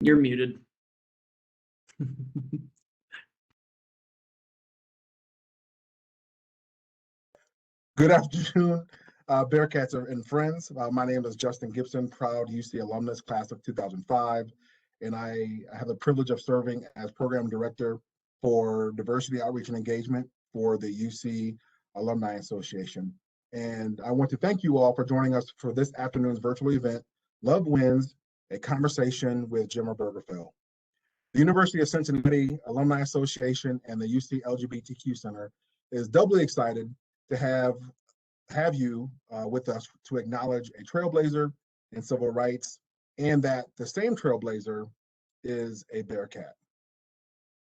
You're muted. Good afternoon, Bearcats and friends. My name is Justin Gibson, proud UC alumnus, class of 2005, and I have the privilege of serving as program director for diversity outreach and engagement for the UC Alumni Association. And I want to thank you all for joining us for this afternoon's virtual event, Love Wins, a conversation with Jim Obergefell. The University of Cincinnati Alumni Association and the UC LGBTQ Center is doubly excited to have you with us to acknowledge a trailblazer in civil rights, and that the same trailblazer is a Bearcat.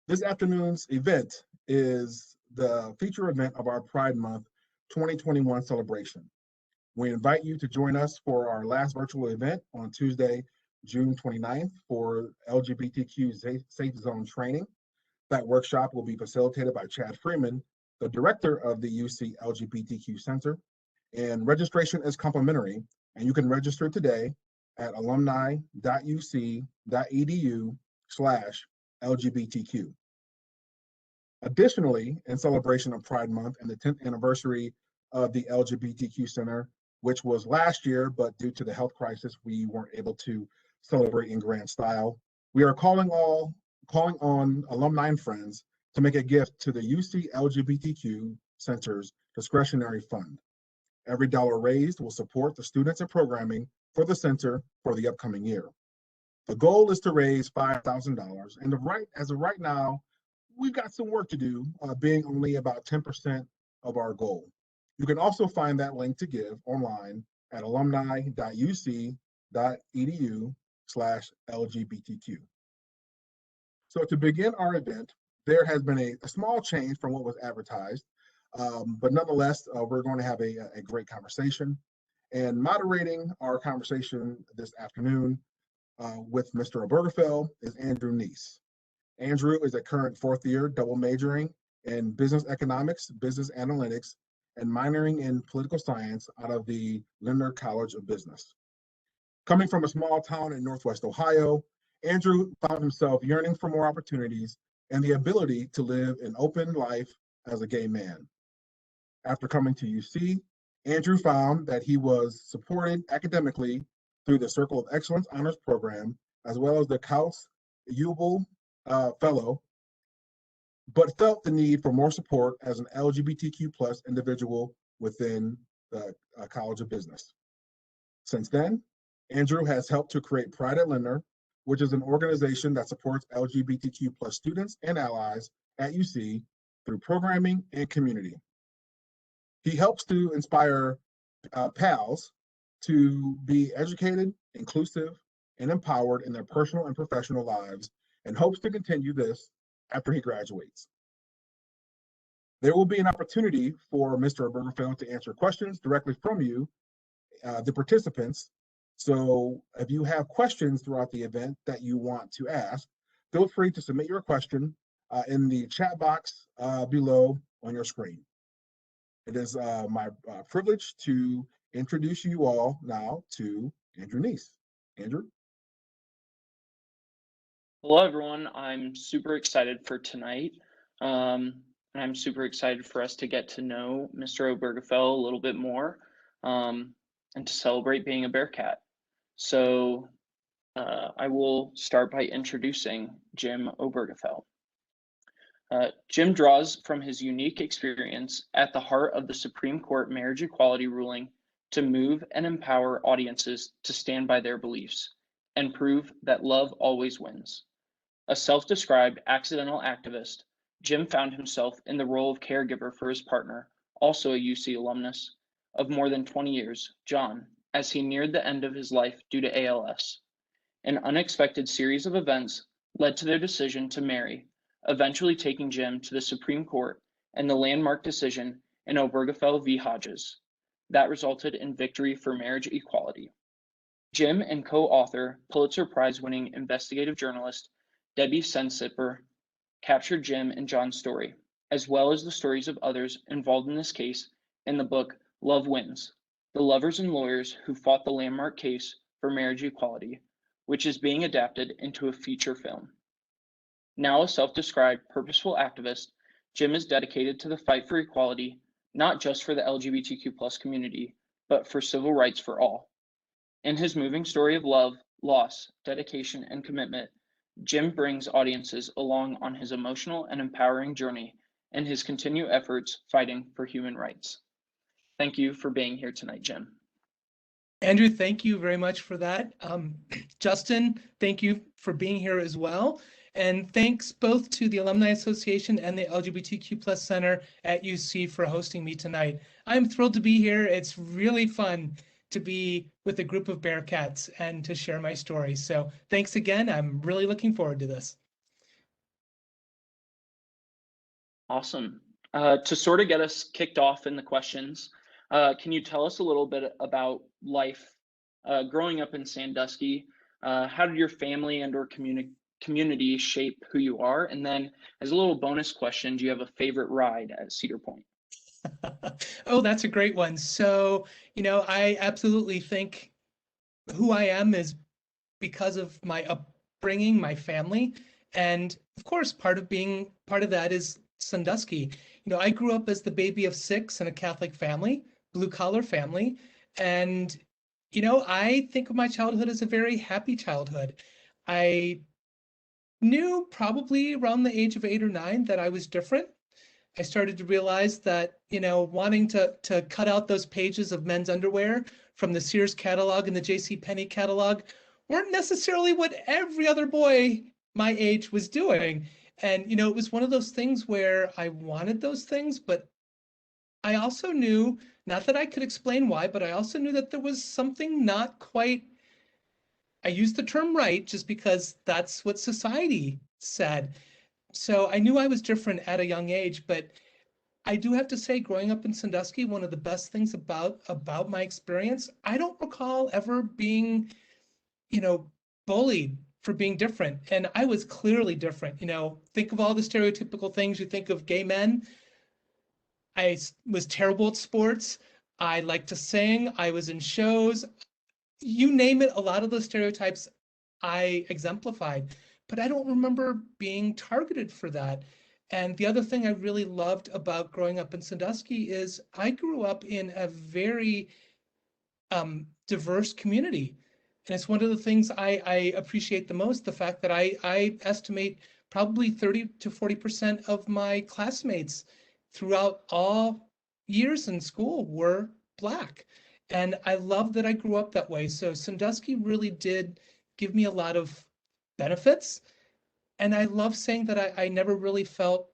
This afternoon's event is the feature event of our Pride Month 2021 celebration. We invite you to join us for our last virtual event on Tuesday, June 29th for LGBTQ Safe Zone training. That workshop will be facilitated by Chad Freeman, the director of the UC LGBTQ Center, and registration is complimentary, and you can register today at alumni.uc.edu/LGBTQ. Additionally, in celebration of Pride Month and the 10th anniversary of the LGBTQ Center, which was last year, but due to the health crisis, we weren't able to celebrate in grand style, we are calling on alumni and friends to make a gift to the UC LGBTQ Center's discretionary fund. Every dollar raised will support the students and programming for the center for the upcoming year. The goal is to raise $5,000, and as of right now, we've got some work to do, being only about 10% of our goal. You can also find that link to give online at alumni.uc.edu/LGBTQ. So to begin our event, there has been a small change from what was advertised, but nonetheless, we're going to have a great conversation. And moderating our conversation this afternoon with Mr. Obergefell is Andrew Niese. Andrew is a current fourth year double majoring in business economics, business analytics, and minoring in political science out of the Lindner College of Business. Coming from a small town in Northwest Ohio, Andrew found himself yearning for more opportunities and the ability to live an open life as a gay man. After coming to UC, Andrew found that he was supported academically through the Circle of Excellence Honors Program, as well as the Kaus Yubel Fellow, but felt the need for more support as an LGBTQ plus individual within the College of Business. Since then, Andrew has helped to create Pride at Lindner, which is an organization that supports LGBTQ plus students and allies at UC through programming and community. He helps to inspire pals to be educated, inclusive, and empowered in their personal and professional lives, and hopes to continue this after he graduates. There will be an opportunity for Mr. Obergefell to answer questions directly from you, the participants. So if you have questions throughout the event that you want to ask, feel free to submit your question in the chat box below on your screen. It is my privilege to introduce you all now to Andrew Niese. Andrew? Hello, everyone. I'm super excited for tonight. And I'm super excited for us to get to know Mr. Obergefell a little bit more and to celebrate being a Bearcat. So I will start by introducing Jim Obergefell. Jim draws from his unique experience at the heart of the Supreme Court marriage equality ruling to move and empower audiences to stand by their beliefs and prove that love always wins. A self-described accidental activist, Jim found himself in the role of caregiver for his partner, also a UC alumnus, of more than 20 years, John, as he neared the end of his life due to ALS. An unexpected series of events led to their decision to marry, eventually taking Jim to the Supreme Court and the landmark decision in Obergefell v. Hodges. That resulted in victory for marriage equality. Jim and co-author, Pulitzer Prize-winning investigative journalist Debbie Sensipper captured Jim and John's story, as well as the stories of others involved in this case in the book Love Wins, the lovers and lawyers who fought the landmark case for marriage equality, which is being adapted into a feature film. Now a self-described purposeful activist, Jim is dedicated to the fight for equality, not just for the LGBTQ plus community, but for civil rights for all. In his moving story of love, loss, dedication, and commitment, Jim brings audiences along on his emotional and empowering journey and his continued efforts fighting for human rights. Thank you for being here tonight, Jim. Andrew, thank you very much for that. Justin, thank you for being here as well. And thanks both to the Alumni Association and the LGBTQ Center at UC for hosting me tonight. I'm thrilled to be here. It's really fun to be with a group of Bearcats and to share my story. So thanks again. I'm really looking forward to this. Awesome. To sort of get us kicked off in the questions, can you tell us a little bit about life growing up in Sandusky? How did your family and or community shape who you are? And then as a little bonus question, do you have a favorite ride at Cedar Point? Oh, that's a great one. So, I absolutely think who I am is because of my upbringing, my family. And of course, part of that is Sandusky. I grew up as the baby of 6 in a Catholic family, blue collar family. And, I think of my childhood as a very happy childhood. I knew probably around the age of 8 or 9 that I was different. I started to realize that, wanting to cut out those pages of men's underwear from the Sears catalog and the JCPenney catalog weren't necessarily what every other boy my age was doing. And, it was one of those things where I wanted those things, but I also knew, not that I could explain why, but I also knew that there was something not quite, I used the term right just because that's what society said. So I knew I was different at a young age, but I do have to say, growing up in Sandusky, one of the best things about my experience, I don't recall ever being, bullied for being different. And I was clearly different. Think of all the stereotypical things you think of gay men. I was terrible at sports. I liked to sing. I was in shows. You name it, a lot of those stereotypes I exemplified. But I don't remember being targeted for that. And the other thing I really loved about growing up in Sandusky is I grew up in a very diverse community. And it's one of the things I appreciate the most, the fact that I estimate probably 30 to 40% of my classmates throughout all years in school were Black. And I love that I grew up that way. So Sandusky really did give me a lot of benefits. And I love saying that I never really felt,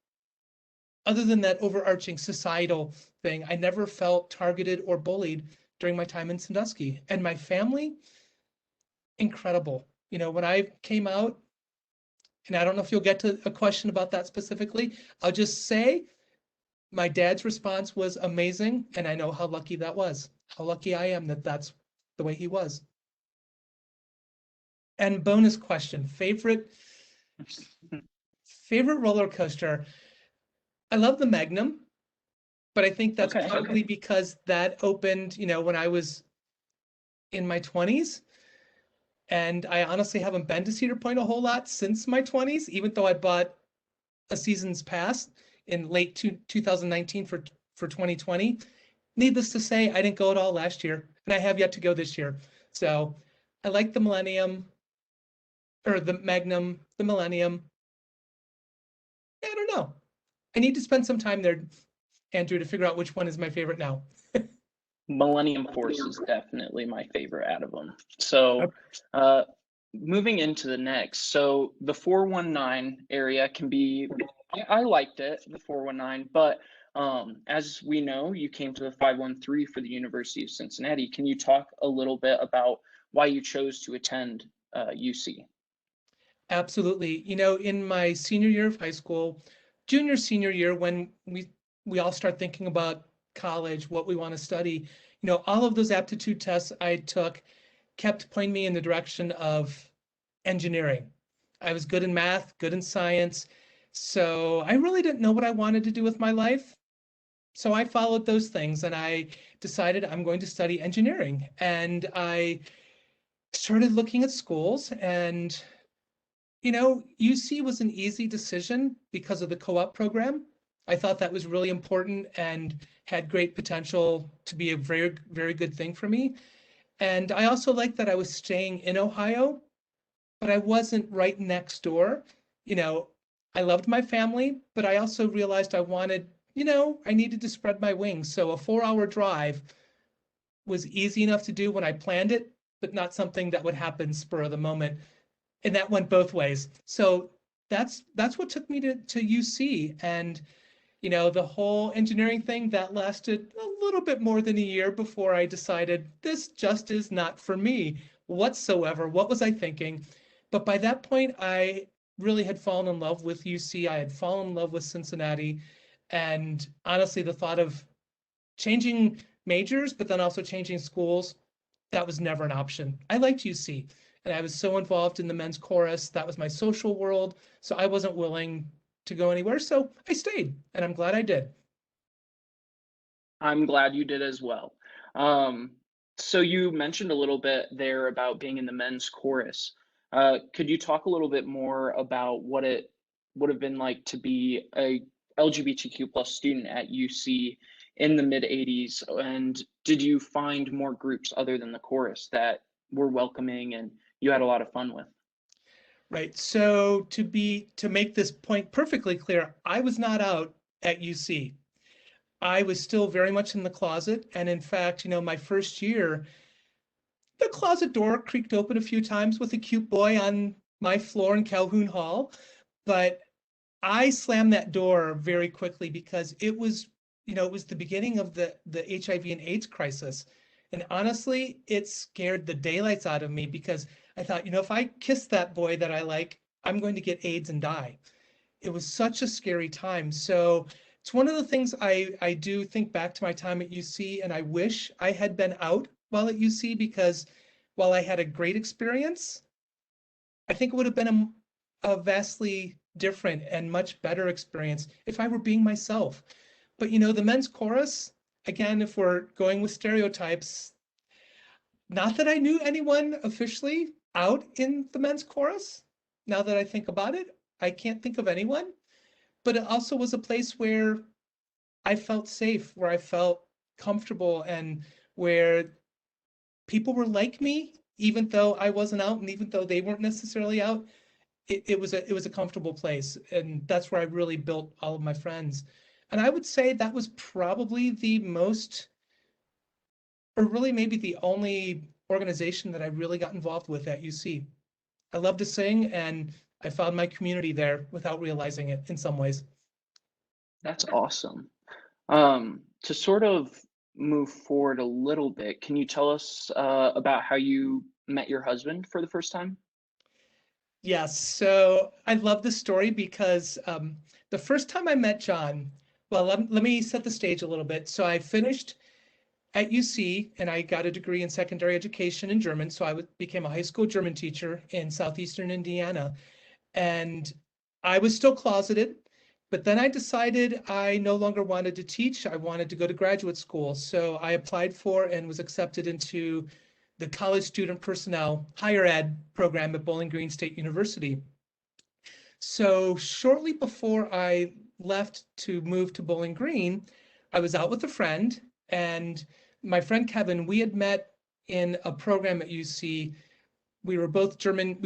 other than that overarching societal thing, I never felt targeted or bullied during my time in Sandusky. And my family, incredible. When I came out, and I don't know if you'll get to a question about that specifically, I'll just say my dad's response was amazing. And I know how lucky that was, how lucky I am that that's the way he was. And bonus question, favorite roller coaster. I love the Magnum, but I think that's probably because that opened, when I was in my 20s. And I honestly haven't been to Cedar Point a whole lot since my 20s, even though I bought a season's pass in late 2019 for 2020. Needless to say, I didn't go at all last year, and I have yet to go this year. So I like the Millennium, or the Magnum, the Millennium. I don't know. I need to spend some time there, Andrew, to figure out which one is my favorite now. Millennium Force is definitely my favorite out of them. So moving into the next, so the 419 area can be, I liked it, the 419, but as we know, you came to the 513 for the University of Cincinnati. Can you talk a little bit about why you chose to attend UC? Absolutely. In my senior year of high school, junior, senior year, when we all start thinking about college, what we want to study, all of those aptitude tests I took kept pointing me in the direction of engineering. I was good in math, good in science. So I really didn't know what I wanted to do with my life. So I followed those things and I decided I'm going to study engineering. And I started looking at schools, and UC was an easy decision because of the co-op program. I thought that was really important and had great potential to be a very, very good thing for me. And I also liked that I was staying in Ohio, but I wasn't right next door. You know, I loved my family, but I also realized I needed to spread my wings. So a 4-hour drive was easy enough to do when I planned it, but not something that would happen spur of the moment. And that went both ways. So that's what took me to UC. And the whole engineering thing that lasted a little bit more than a year before I decided this just is not for me whatsoever. What was I thinking? But by that point, I really had fallen in love with UC. I had fallen in love with Cincinnati. And honestly, the thought of changing majors, but then also changing schools, that was never an option. I liked UC, and I was so involved in the men's chorus. That was my social world. So I wasn't willing to go anywhere. So I stayed, and I'm glad I did. I'm glad you did as well. So you mentioned a little bit there about being in the men's chorus. Could you talk a little bit more about what it would have been like to be a LGBTQ plus student at UC in the mid 80s? And did you find more groups other than the chorus that were welcoming and you had a lot of fun with? Right. So to make this point perfectly clear, I was not out at UC. I was still very much in the closet. And in fact, my first year, the closet door creaked open a few times with a cute boy on my floor in Calhoun Hall. But I slammed that door very quickly because it was the beginning of the HIV and AIDS crisis. And honestly, it scared the daylights out of me because I thought, if I kiss that boy that I like, I'm going to get AIDS and die. It was such a scary time. So it's one of the things I do think back to my time at UC, and I wish I had been out while at UC, because while I had a great experience, I think it would have been a vastly different and much better experience if I were being myself. But the men's chorus, again, if we're going with stereotypes, not that I knew anyone officially out in the men's chorus. Now that I think about it, I can't think of anyone. But it also was a place where I felt safe, where I felt comfortable, and where people were like me, even though I wasn't out and even though they weren't necessarily out. It was a comfortable place, and that's where I really built all of my friends. And I would say that was probably the most, or really maybe the only organization that I really got involved with at UC. I love to sing, and I found my community there without realizing it in some ways. That's awesome. To sort of move forward a little bit, can you tell us about how you met your husband for the first time? Yes, so I love this story because the first time I met John, well, let me set the stage a little bit. So I finished at UC and I got a degree in secondary education in German. So I became a high school German teacher in southeastern Indiana. And I was still closeted, but then I decided I no longer wanted to teach. I wanted to go to graduate school. So I applied for and was accepted into the college student personnel higher ed program at Bowling Green State University. So shortly before I left to move to Bowling Green, I was out with a friend, and my friend Kevin, we had met in a program at UC. We were both German.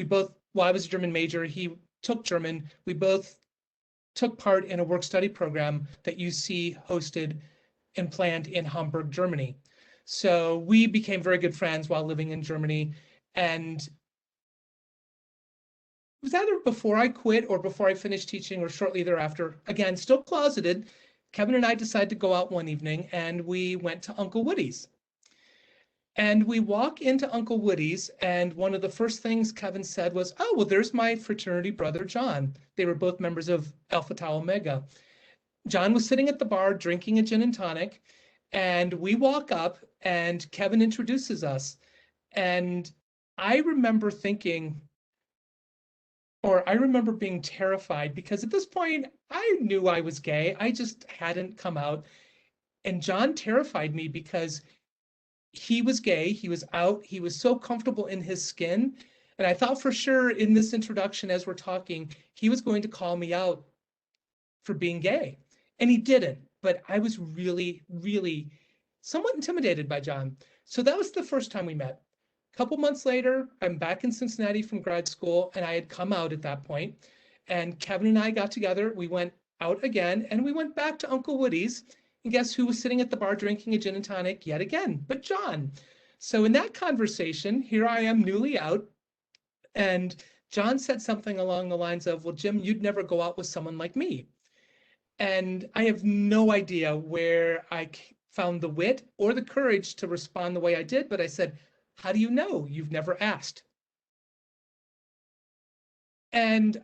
Well, I was a German major. He took German. We both took part in a work study program that UC hosted and planned in Hamburg, Germany. So we became very good friends while living in Germany. And it was either before I quit or before I finished teaching or shortly thereafter. Again, still closeted. Kevin and I decided to go out one evening and we went to Uncle Woody's. And we walk into Uncle Woody's, and one of the first things Kevin said was, "Oh, well, there's my fraternity brother, John." They were both members of Alpha Tau Omega. John was sitting at the bar drinking a gin and tonic, and we walk up, and Kevin introduces us. And I remember thinking, or I remember being terrified, because at this point, I knew I was gay. I just hadn't come out. And John terrified me because he was gay, he was out, he was so comfortable in his skin. And I thought for sure in this introduction, as we're talking, he was going to call me out for being gay. And he didn't. But I was really, really somewhat intimidated by John. So that was the first time we met. A couple months later, I'm back in Cincinnati from grad school, and I had come out at that point. And Kevin and I got together. We went out again, and we went back to Uncle Woody's. And guess who was sitting at the bar drinking a gin and tonic yet again? But John. So in that conversation, here I am newly out. And John said something along the lines of, well, Jim, you'd never go out with someone like me. And I have no idea where I found the wit or the courage to respond the way I did, but I said, how do you know? You've never asked. And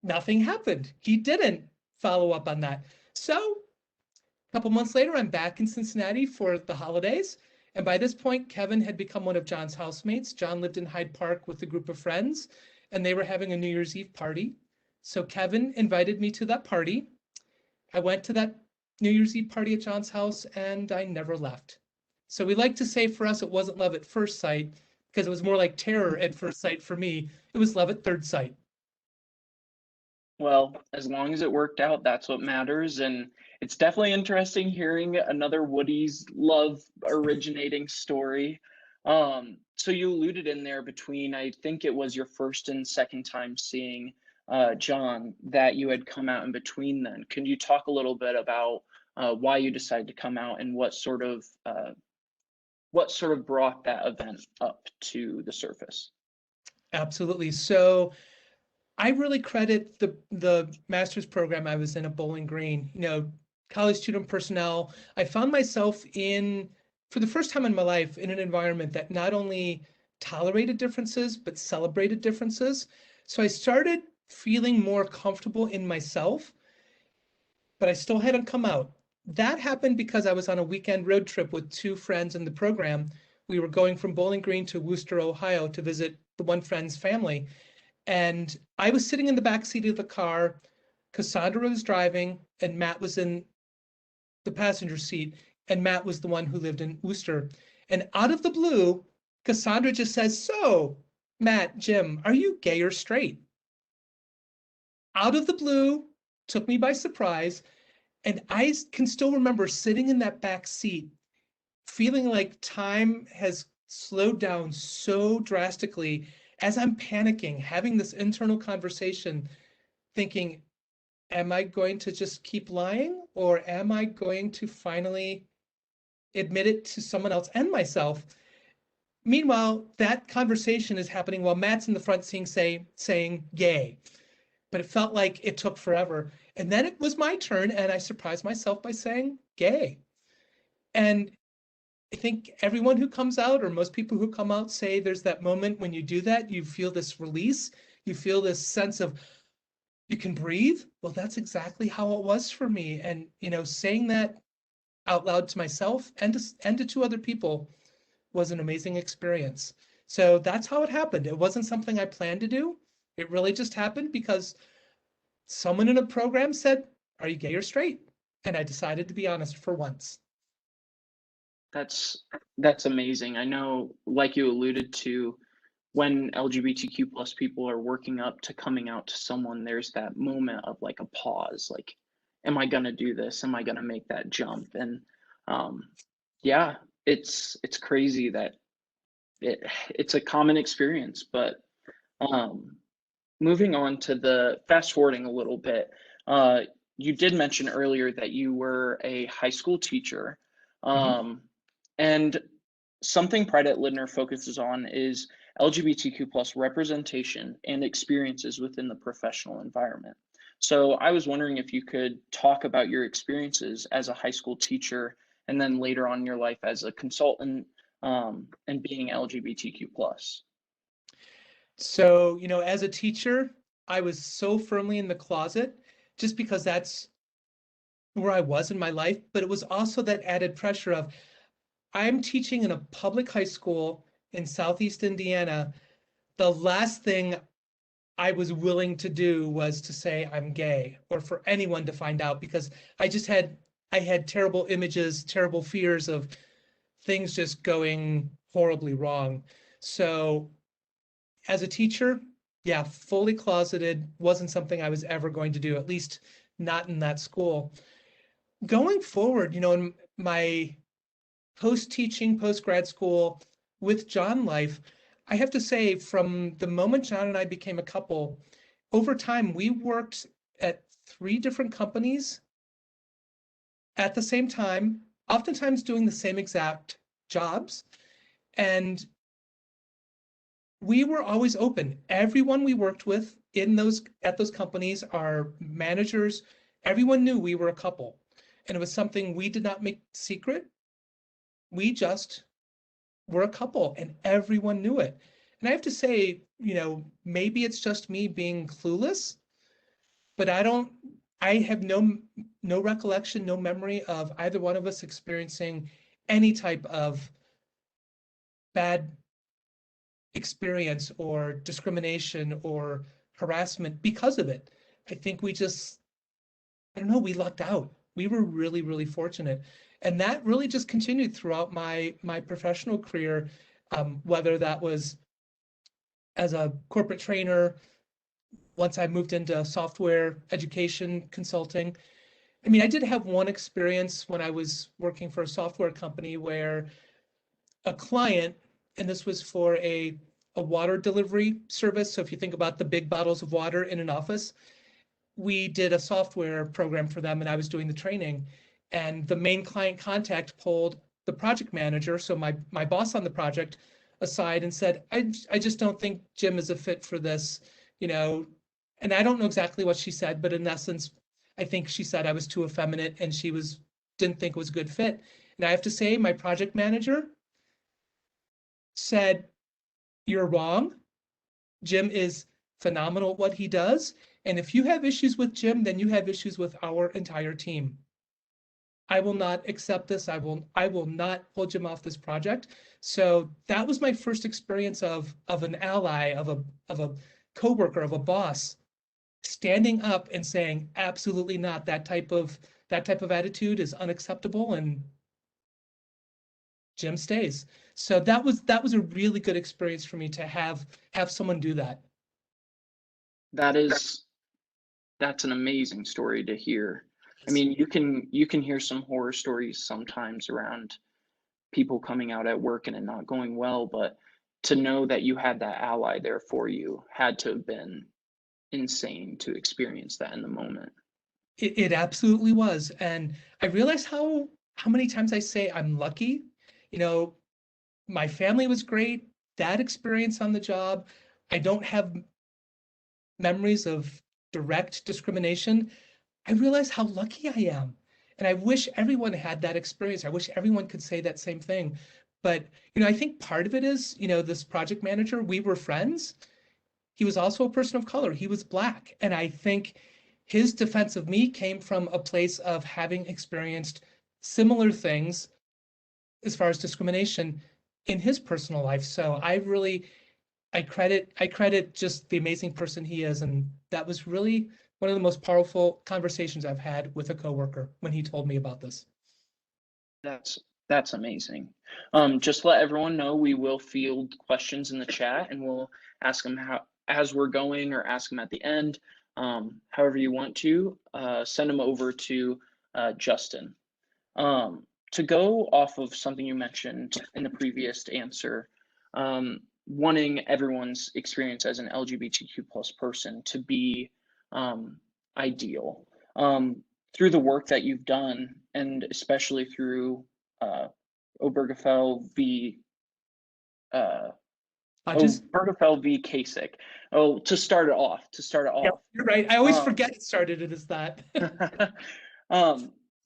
nothing happened. He didn't follow up on that. So a couple months later, I'm back in Cincinnati for the holidays. And by this point, Kevin had become one of John's housemates. John lived in Hyde Park with a group of friends, and they were having a New Year's Eve party. So Kevin invited me to that party. I went to that New Year's Eve party at John's house, and I never left. So we like to say for us, it wasn't love at first sight, because it was more like terror at first sight for me. It was love at third sight. Well, as long as it worked out, that's what matters. And it's definitely interesting hearing another Woody's love originating story. So you alluded in there between, I think it was your first and second time seeing John, that you had come out in between then. Can you talk a little bit about why you decided to come out and what sort of brought that event up to the surface? Absolutely. So I really credit the master's program I was in at Bowling Green, college student personnel. I found myself for the first time in my life, in an environment that not only tolerated differences, but celebrated differences. So I started feeling more comfortable in myself, but I still hadn't come out. That happened because I was on a weekend road trip with two friends in the program. We were going from Bowling Green to Wooster, Ohio to visit the one friend's family. And I was sitting in the back seat of the car, Cassandra was driving, and Matt was in the passenger seat, and Matt was the one who lived in Wooster. And out of the blue, Cassandra just says, so, Matt, Jim, are you gay or straight? Out of the blue, took me by surprise. And I can still remember sitting in that back seat, feeling like time has slowed down so drastically as I'm panicking, having this internal conversation, thinking, am I going to just keep lying, or am I going to finally admit it to someone else and myself? Meanwhile, that conversation is happening while Matt's in the front seat saying gay. But it felt like it took forever. And then it was my turn, and I surprised myself by saying gay. And I think everyone who comes out, or most people who come out, say there's that moment when you do that, you feel this release, you feel this sense of you can breathe. Well, that's exactly how it was for me. And, saying that out loud to myself and to two other people was an amazing experience. So that's how it happened. It wasn't something I planned to do. It really just happened because someone in a program said, are you gay or straight? And I decided to be honest for once. That's amazing. I know, like you alluded to, when LGBTQ plus people are working up to coming out to someone, there's that moment of like a pause, like, am I gonna do this? Am I gonna make that jump? And yeah, it's crazy that it's a common experience. But moving on to the fast forwarding a little bit, you did mention earlier that you were a high school teacher. And something Pride at Lindner focuses on is LGBTQ plus representation and experiences within the professional environment. So I was wondering if you could talk about your experiences as a high school teacher, and then later on in your life as a consultant, and being LGBTQ plus. So, as a teacher, I was so firmly in the closet just because that's where I was in my life, but it was also that added pressure of, I'm teaching in a public high school in Southeast Indiana. The last thing I was willing to do was to say I'm gay, or for anyone to find out, because I had terrible images, terrible fears of things just going horribly wrong. So as a teacher, yeah, fully closeted wasn't something I was ever going to do, at least not in that school. Going forward, in my post-teaching, post-grad school with John life, I have to say, from the moment John and I became a couple, over time, we worked at 3 different companies at the same time, oftentimes doing the same exact jobs. And we were always open. Everyone we worked with at those companies, our managers, everyone knew we were a couple. And it was something we did not make secret. We just were a couple, and everyone knew it. And I have to say, maybe it's just me being clueless, but I have no recollection, no memory of either one of us experiencing any type of bad experience or discrimination or harassment because of it. I think we just, I don't know, we lucked out. We were really, really fortunate. And that really just continued throughout my professional career, whether that was as a corporate trainer, once I moved into software education consulting. I mean, I did have one experience when I was working for a software company where a client, and this was for a water delivery service. So if you think about the big bottles of water in an office, we did a software program for them and I was doing the training. And the main client contact pulled the project manager, so my boss on the project, aside and said, I just don't think Jim is a fit for this, and I don't know exactly what she said, but in essence, I think she said I was too effeminate and she didn't think it was a good fit. And I have to say, my project manager said, "You're wrong. Jim is phenomenal at what he does. And if you have issues with Jim, then you have issues with our entire team. I will not accept this. I will not pull Jim off this project." So that was my first experience of an ally, of a coworker, of a boss, standing up and saying, absolutely not. That type of attitude is unacceptable, and Jim stays. So that was a really good experience for me to have someone do that. That's an amazing story to hear. I mean, you can hear some horror stories sometimes around people coming out at work and it not going well, but to know that you had that ally there for you had to have been insane to experience that in the moment. It absolutely was. And I realized how many times I say I'm lucky. My family was great, that experience on the job. I don't have memories of direct discrimination. I realize how lucky I am. And I wish everyone had that experience. I wish everyone could say that same thing. But, I think part of it is, this project manager, we were friends. He was also a person of color. He was Black. And I think his defense of me came from a place of having experienced similar things as far as discrimination in his personal life. So I credit just the amazing person he is. And that was really one of the most powerful conversations I've had with a coworker when he told me about this. That's amazing. Just let everyone know we will field questions in the chat and we'll ask them as we're going, or ask them at the end. However you want to, send them over to Justin. To go off of something you mentioned in the previous answer, wanting everyone's experience as an LGBTQ plus person to be ideal. Through the work that you've done, and especially through Obergefell v. Hodges? Obergefell v. CECH. Oh, to start it off. Yeah, you're right. I always forget it started it as that.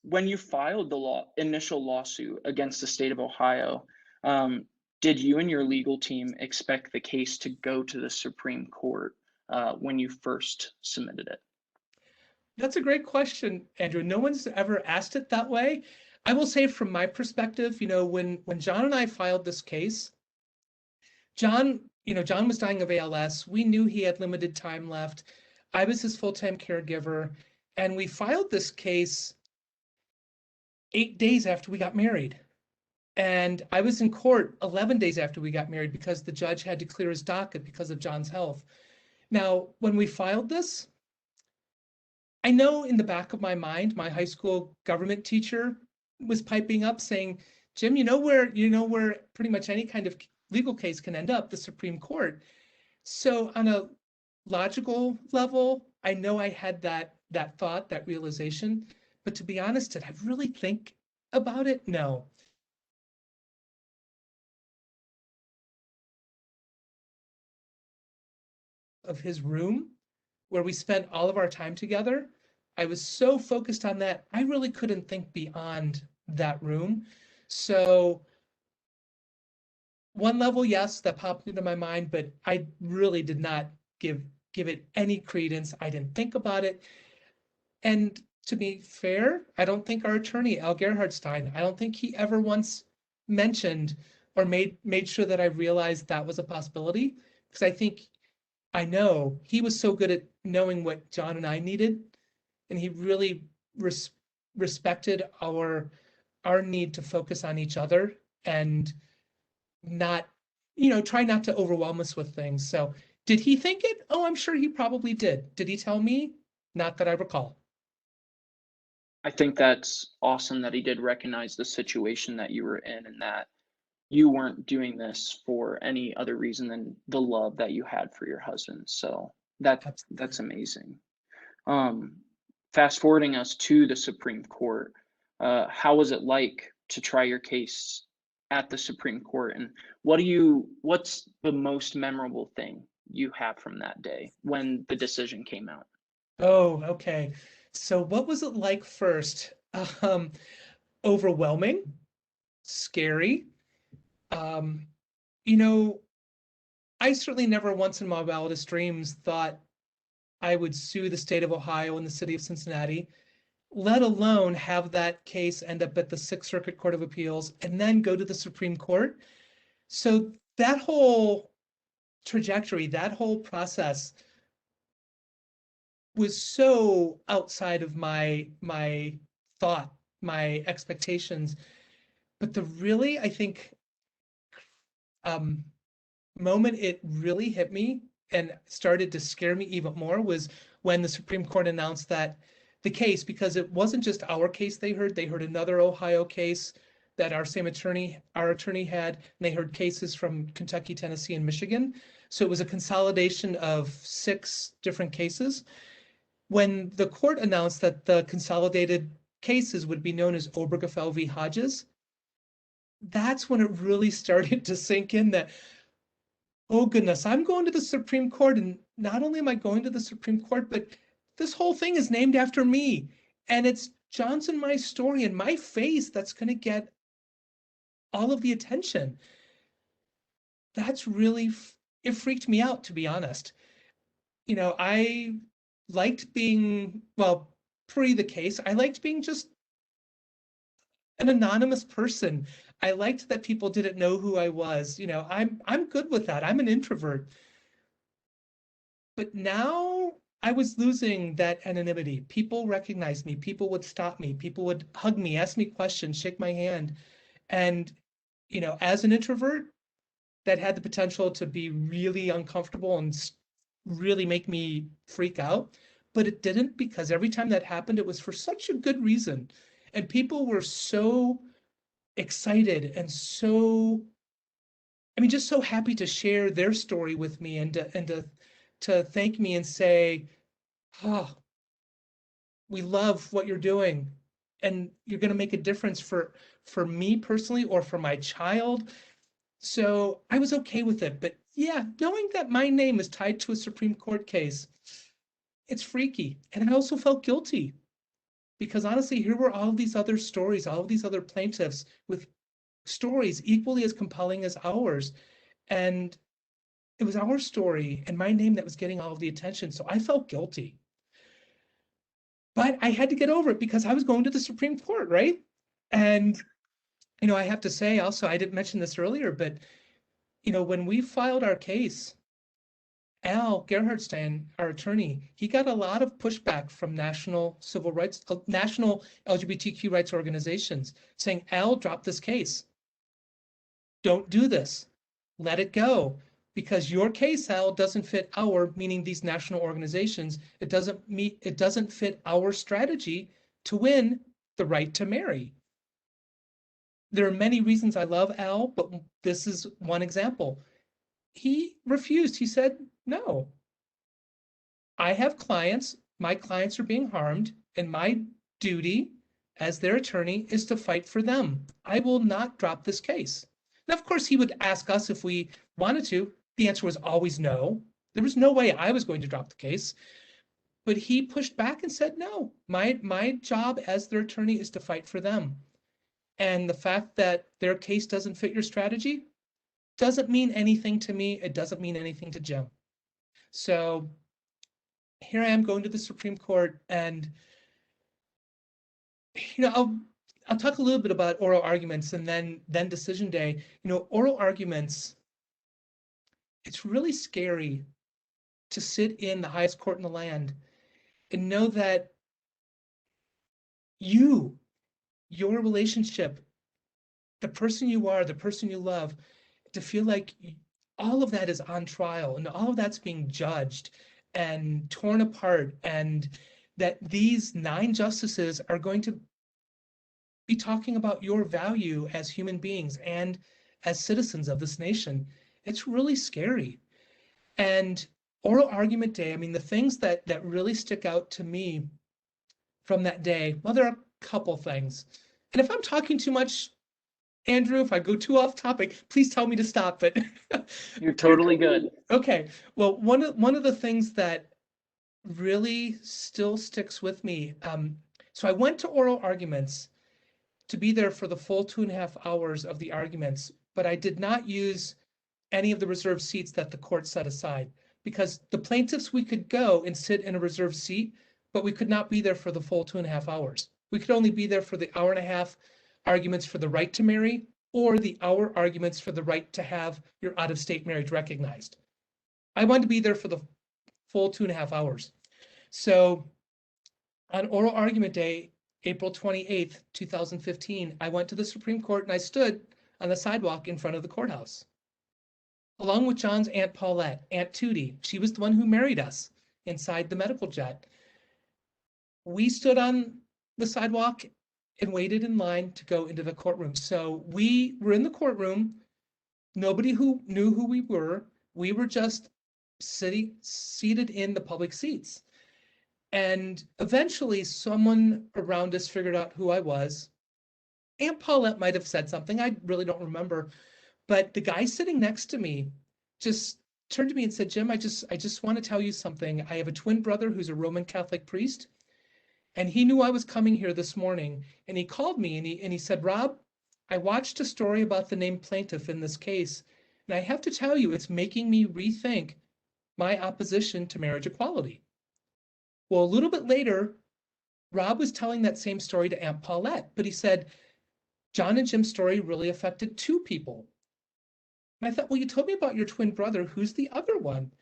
When you filed the initial lawsuit against the state of Ohio, did you and your legal team expect the case to go to the Supreme Court when you first submitted it? That's a great question, Andrew. No one's ever asked it that way. I will say from my perspective, when John and I filed this case, John was dying of ALS. We knew he had limited time left. I was his full-time caregiver, and we filed this case 8 days after we got married. And I was in court 11 days after we got married because the judge had to clear his docket because of John's health. Now, when we filed this, I know in the back of my mind, my high school government teacher was piping up saying, Jim, you know where pretty much any kind of legal case can end up, the Supreme Court. So on a logical level, I know I had that thought, that realization, but to be honest, did I really think about it? No. Of his room where we spent all of our time together, I was so focused on that, I really couldn't think beyond that room. So one level, yes, that popped into my mind, but I really did not give it any credence. I didn't think about it. And to be fair, I don't think our attorney, Al Gerhardstein, I don't think he ever once mentioned or made sure that I realized that was a possibility. Because I know he was so good at knowing what John and I needed, and he really respected our need to focus on each other and not, try not to overwhelm us with things. So did he think it? Oh, I'm sure he probably did. Did he tell me? Not that I recall. I think that's awesome that he did recognize the situation that you were in and that you weren't doing this for any other reason than the love that you had for your husband. So that's amazing. Fast forwarding us to the Supreme Court, how was it like to try your case at the Supreme Court, and what's the most memorable thing you have from that day when the decision came out? Oh, okay. So what was it like first? Overwhelming, scary. You know, I certainly never once in my wildest dreams thought I would sue the state of Ohio and the city of Cincinnati, let alone have that case end up at the Sixth Circuit Court of Appeals and then go to the Supreme Court. So that whole trajectory, that whole process was so outside of my thought, my expectations. But I think, moment it really hit me and started to scare me even more was when the Supreme Court announced that the case, because it wasn't just our case they heard another Ohio case that our attorney had, and they heard cases from Kentucky, Tennessee, and Michigan. So it was a consolidation of 6 different cases. When the court announced that the consolidated cases would be known as Obergefell v. Hodges, that's when it really started to sink in that, oh goodness, I'm going to the Supreme Court, and not only am I going to the Supreme Court, but this whole thing is named after me. And it's John's and my story and my face that's going to get all of the attention. That's really, it freaked me out, to be honest. I liked being, well, pre the case, I liked being just an anonymous person. I liked that people didn't know who I was. I'm good with that. I'm an introvert. But now I was losing that anonymity. People recognized me. People would stop me. People would hug me, ask me questions, shake my hand. And, as an introvert, that had the potential to be really uncomfortable and really make me freak out. But it didn't, because every time that happened, it was for such a good reason. And people were so excited and just so happy to share their story with me and to thank me and say, oh, we love what you're doing and you're going to make a difference for me personally or for my child. So I was okay with it. But yeah, knowing that my name is tied to a Supreme Court case, it's freaky. And I also felt guilty because honestly, here were all of these other stories, all of these other plaintiffs with stories equally as compelling as ours. And it was our story and my name that was getting all of the attention. So I felt guilty. But I had to get over it because I was going to the Supreme Court, right? And, I have to say also, I didn't mention this earlier, but, when we filed our case, Al Gerhardstein, our attorney, he got a lot of pushback from national LGBTQ rights organizations saying, Al dropped this case. don't do this. Let it go. Because your case, Al, doesn't fit our, meaning these national organizations, it doesn't fit our strategy to win the right to marry. There are many reasons I love Al, but this is one example. He refused. He said, no. I have clients, my clients are being harmed, and my duty as their attorney is to fight for them. I will not drop this case. Now, of course, he would ask us if we wanted to. The answer was always no. There was no way I was going to drop the case. But he pushed back and said, no, my job as their attorney is to fight for them. And the fact that their case doesn't fit your strategy doesn't mean anything to me. It doesn't mean anything to Jim. So here I am going to the Supreme Court, and I'll talk a little bit about oral arguments and then decision day. Oral arguments, it's really scary to sit in the highest court in the land and know that your relationship, the person you are, the person you love, to feel like all of that is on trial and all of that's being judged and torn apart, and that these 9 justices are going to be talking about your value as human beings and as citizens of this nation. It's really scary. And oral argument day, I mean, the things that really stick out to me from that day, well, there are a couple things. And if I'm talking too much, Andrew, if I go too off topic, please tell me to stop. But You're totally good. Okay. Well, one of the things that really still sticks with me. So I went to oral arguments to be there for the full 2.5 hours of the arguments, but I did not use any of the reserved seats that the court set aside, because the plaintiffs, we could go and sit in a reserved seat, but we could not be there for the full 2.5 hours. We could only be there for the 1.5 hours arguments for the right to marry, or the hour arguments for the right to have your out-of-state marriage recognized. I wanted to be there for the full 2.5 hours. So on oral argument day, April 28th, 2015, I went to the Supreme Court and I stood on the sidewalk in front of the courthouse, along with John's Aunt Paulette, Aunt Tootie. She was the one who married us inside the medical jet. We stood on the sidewalk and waited in line to go into the courtroom. So we were in the courtroom. Nobody who knew who we were. We were just seated in the public seats. And eventually someone around us figured out who I was. Aunt Paulette might have said something. I really don't remember. But the guy sitting next to me just turned to me and said, Jim, I just want to tell you something. I have a twin brother who's a Roman Catholic priest. And he knew I was coming here this morning, and he called me and he said, Rob, I watched a story about the named plaintiff in this case, and I have to tell you, it's making me rethink my opposition to marriage equality. Well, a little bit later, Rob was telling that same story to Aunt Paulette, but he said, John and Jim's story really affected 2 people. And I thought, well, you told me about your twin brother. Who's the other one?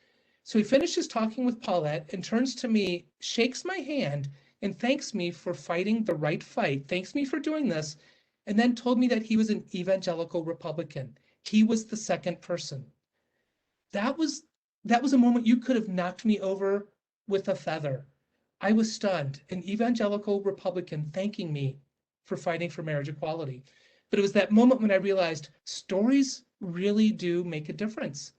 So he finishes talking with Paulette and turns to me, shakes my hand, and thanks me for fighting the right fight, thanks me for doing this, and then told me that he was an evangelical Republican. He was the second person. That was a moment you could have knocked me over with a feather. I was stunned, an evangelical Republican thanking me for fighting for marriage equality. But it was that moment when I realized stories really do make a difference.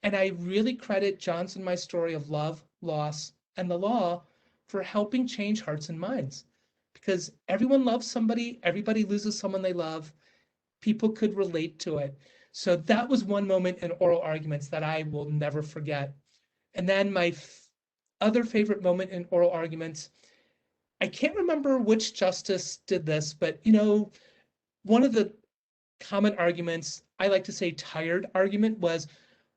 And I really credit John's and my story of love, loss, and the law for helping change hearts and minds, because everyone loves somebody, everybody loses someone they love. People could relate to it. So that was one moment in oral arguments that I will never forget. And then my other favorite moment in oral arguments, I can't remember which justice did this, but one of the common arguments, I like to say tired argument, was,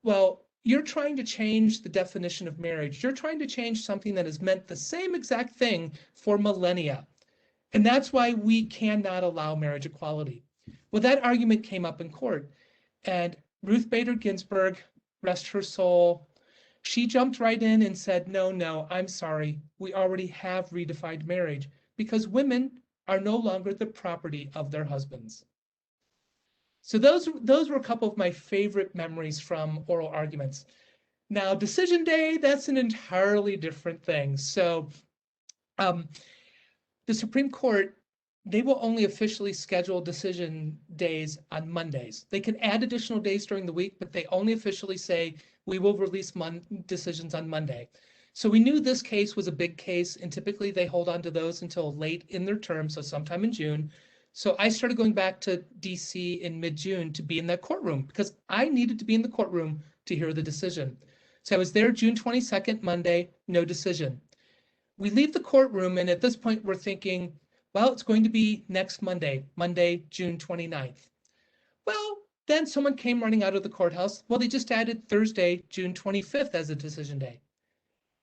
well, you're trying to change the definition of marriage. You're trying to change something that has meant the same exact thing for millennia. And that's why we cannot allow marriage equality. Well, that argument came up in court, and Ruth Bader Ginsburg, rest her soul, she jumped right in and said, no, I'm sorry. We already have redefined marriage because women are no longer the property of their husbands. So those were a couple of my favorite memories from oral arguments. Now, decision day, that's an entirely different thing. So the Supreme Court, they will only officially schedule decision days on Mondays. They can add additional days during the week, but they only officially say we will release decisions on Monday. So we knew this case was a big case, and typically they hold on to those until late in their term, so sometime in June. So I started going back to DC in mid-June to be in that courtroom because I needed to be in the courtroom to hear the decision. So I was there June 22nd, Monday, no decision. We leave the courtroom, and at this point we're thinking, well, it's going to be next Monday, June 29th. Well, then someone came running out of the courthouse. Well, they just added Thursday, June 25th as a decision day.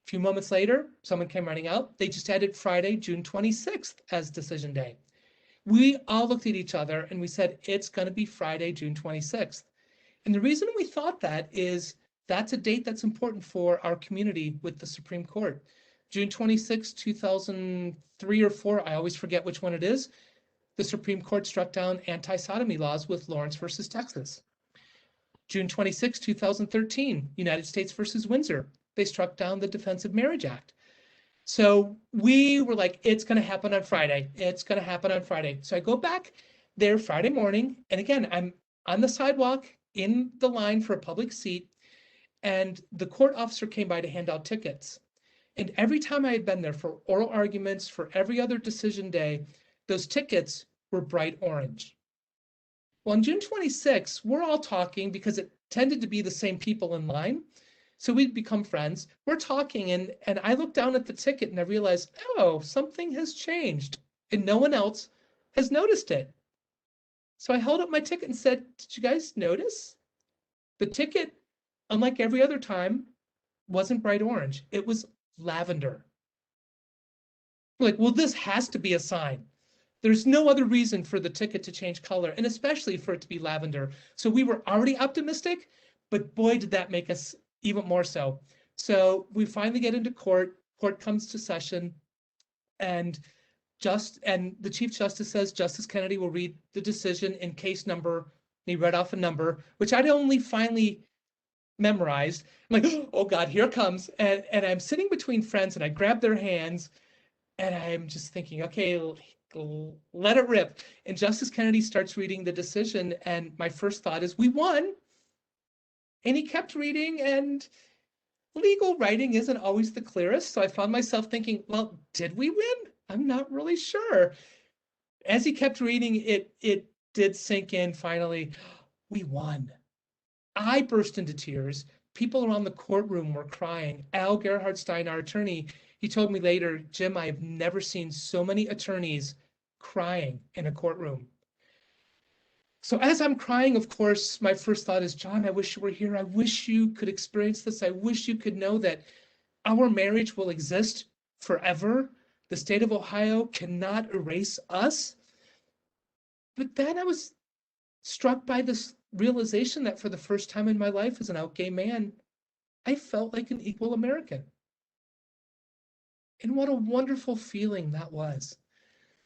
A few moments later, someone came running out. They just added Friday, June 26th as decision day. We all looked at each other and we said, it's going to be Friday, June 26th. And the reason we thought that is that's a date that's important for our community with the Supreme Court. June 26, 2003 or 4, I always forget which one it is, the Supreme Court struck down anti-sodomy laws with Lawrence versus Texas. June 26, 2013, United States versus Windsor, they struck down the Defense of Marriage Act. So we were like, it's going to happen on Friday. It's going to happen on Friday. So I go back there Friday morning. And again, I'm on the sidewalk in the line for a public seat. And the court officer came by to hand out tickets. And every time I had been there for oral arguments, for every other decision day, those tickets were bright orange. Well, on June 26th, we're all talking because it tended to be the same people in line. So we'd become friends. We're talking, and I looked down at the ticket and I realized, oh, something has changed. And no one else has noticed it. So I held up my ticket and said, did you guys notice? The ticket, unlike every other time, wasn't bright orange. It was lavender. We're like, well, this has to be a sign. There's no other reason for the ticket to change color, and especially for it to be lavender. So we were already optimistic, but boy, did that make us even more so. So we finally get into court. Court comes to session, and the Chief Justice says Justice Kennedy will read the decision in case number. And he read off a number, which I'd only finally memorized. I'm like, oh God, here it comes. And I'm sitting between friends, and I grab their hands, and I'm just thinking, okay, let it rip. And Justice Kennedy starts reading the decision, and my first thought is, we won. And he kept reading, and legal writing isn't always the clearest. So I found myself thinking, well, did we win? I'm not really sure. As he kept reading, it did sink in finally. We won. I burst into tears. People around the courtroom were crying. Al Gerhardstein, our attorney, he told me later, Jim, I have never seen so many attorneys crying in a courtroom. So as I'm crying, of course, my first thought is, John, I wish you were here. I wish you could experience this. I wish you could know that our marriage will exist forever. The state of Ohio cannot erase us. But then I was struck by this realization that for the first time in my life as an out gay man, I felt like an equal American. And what a wonderful feeling that was.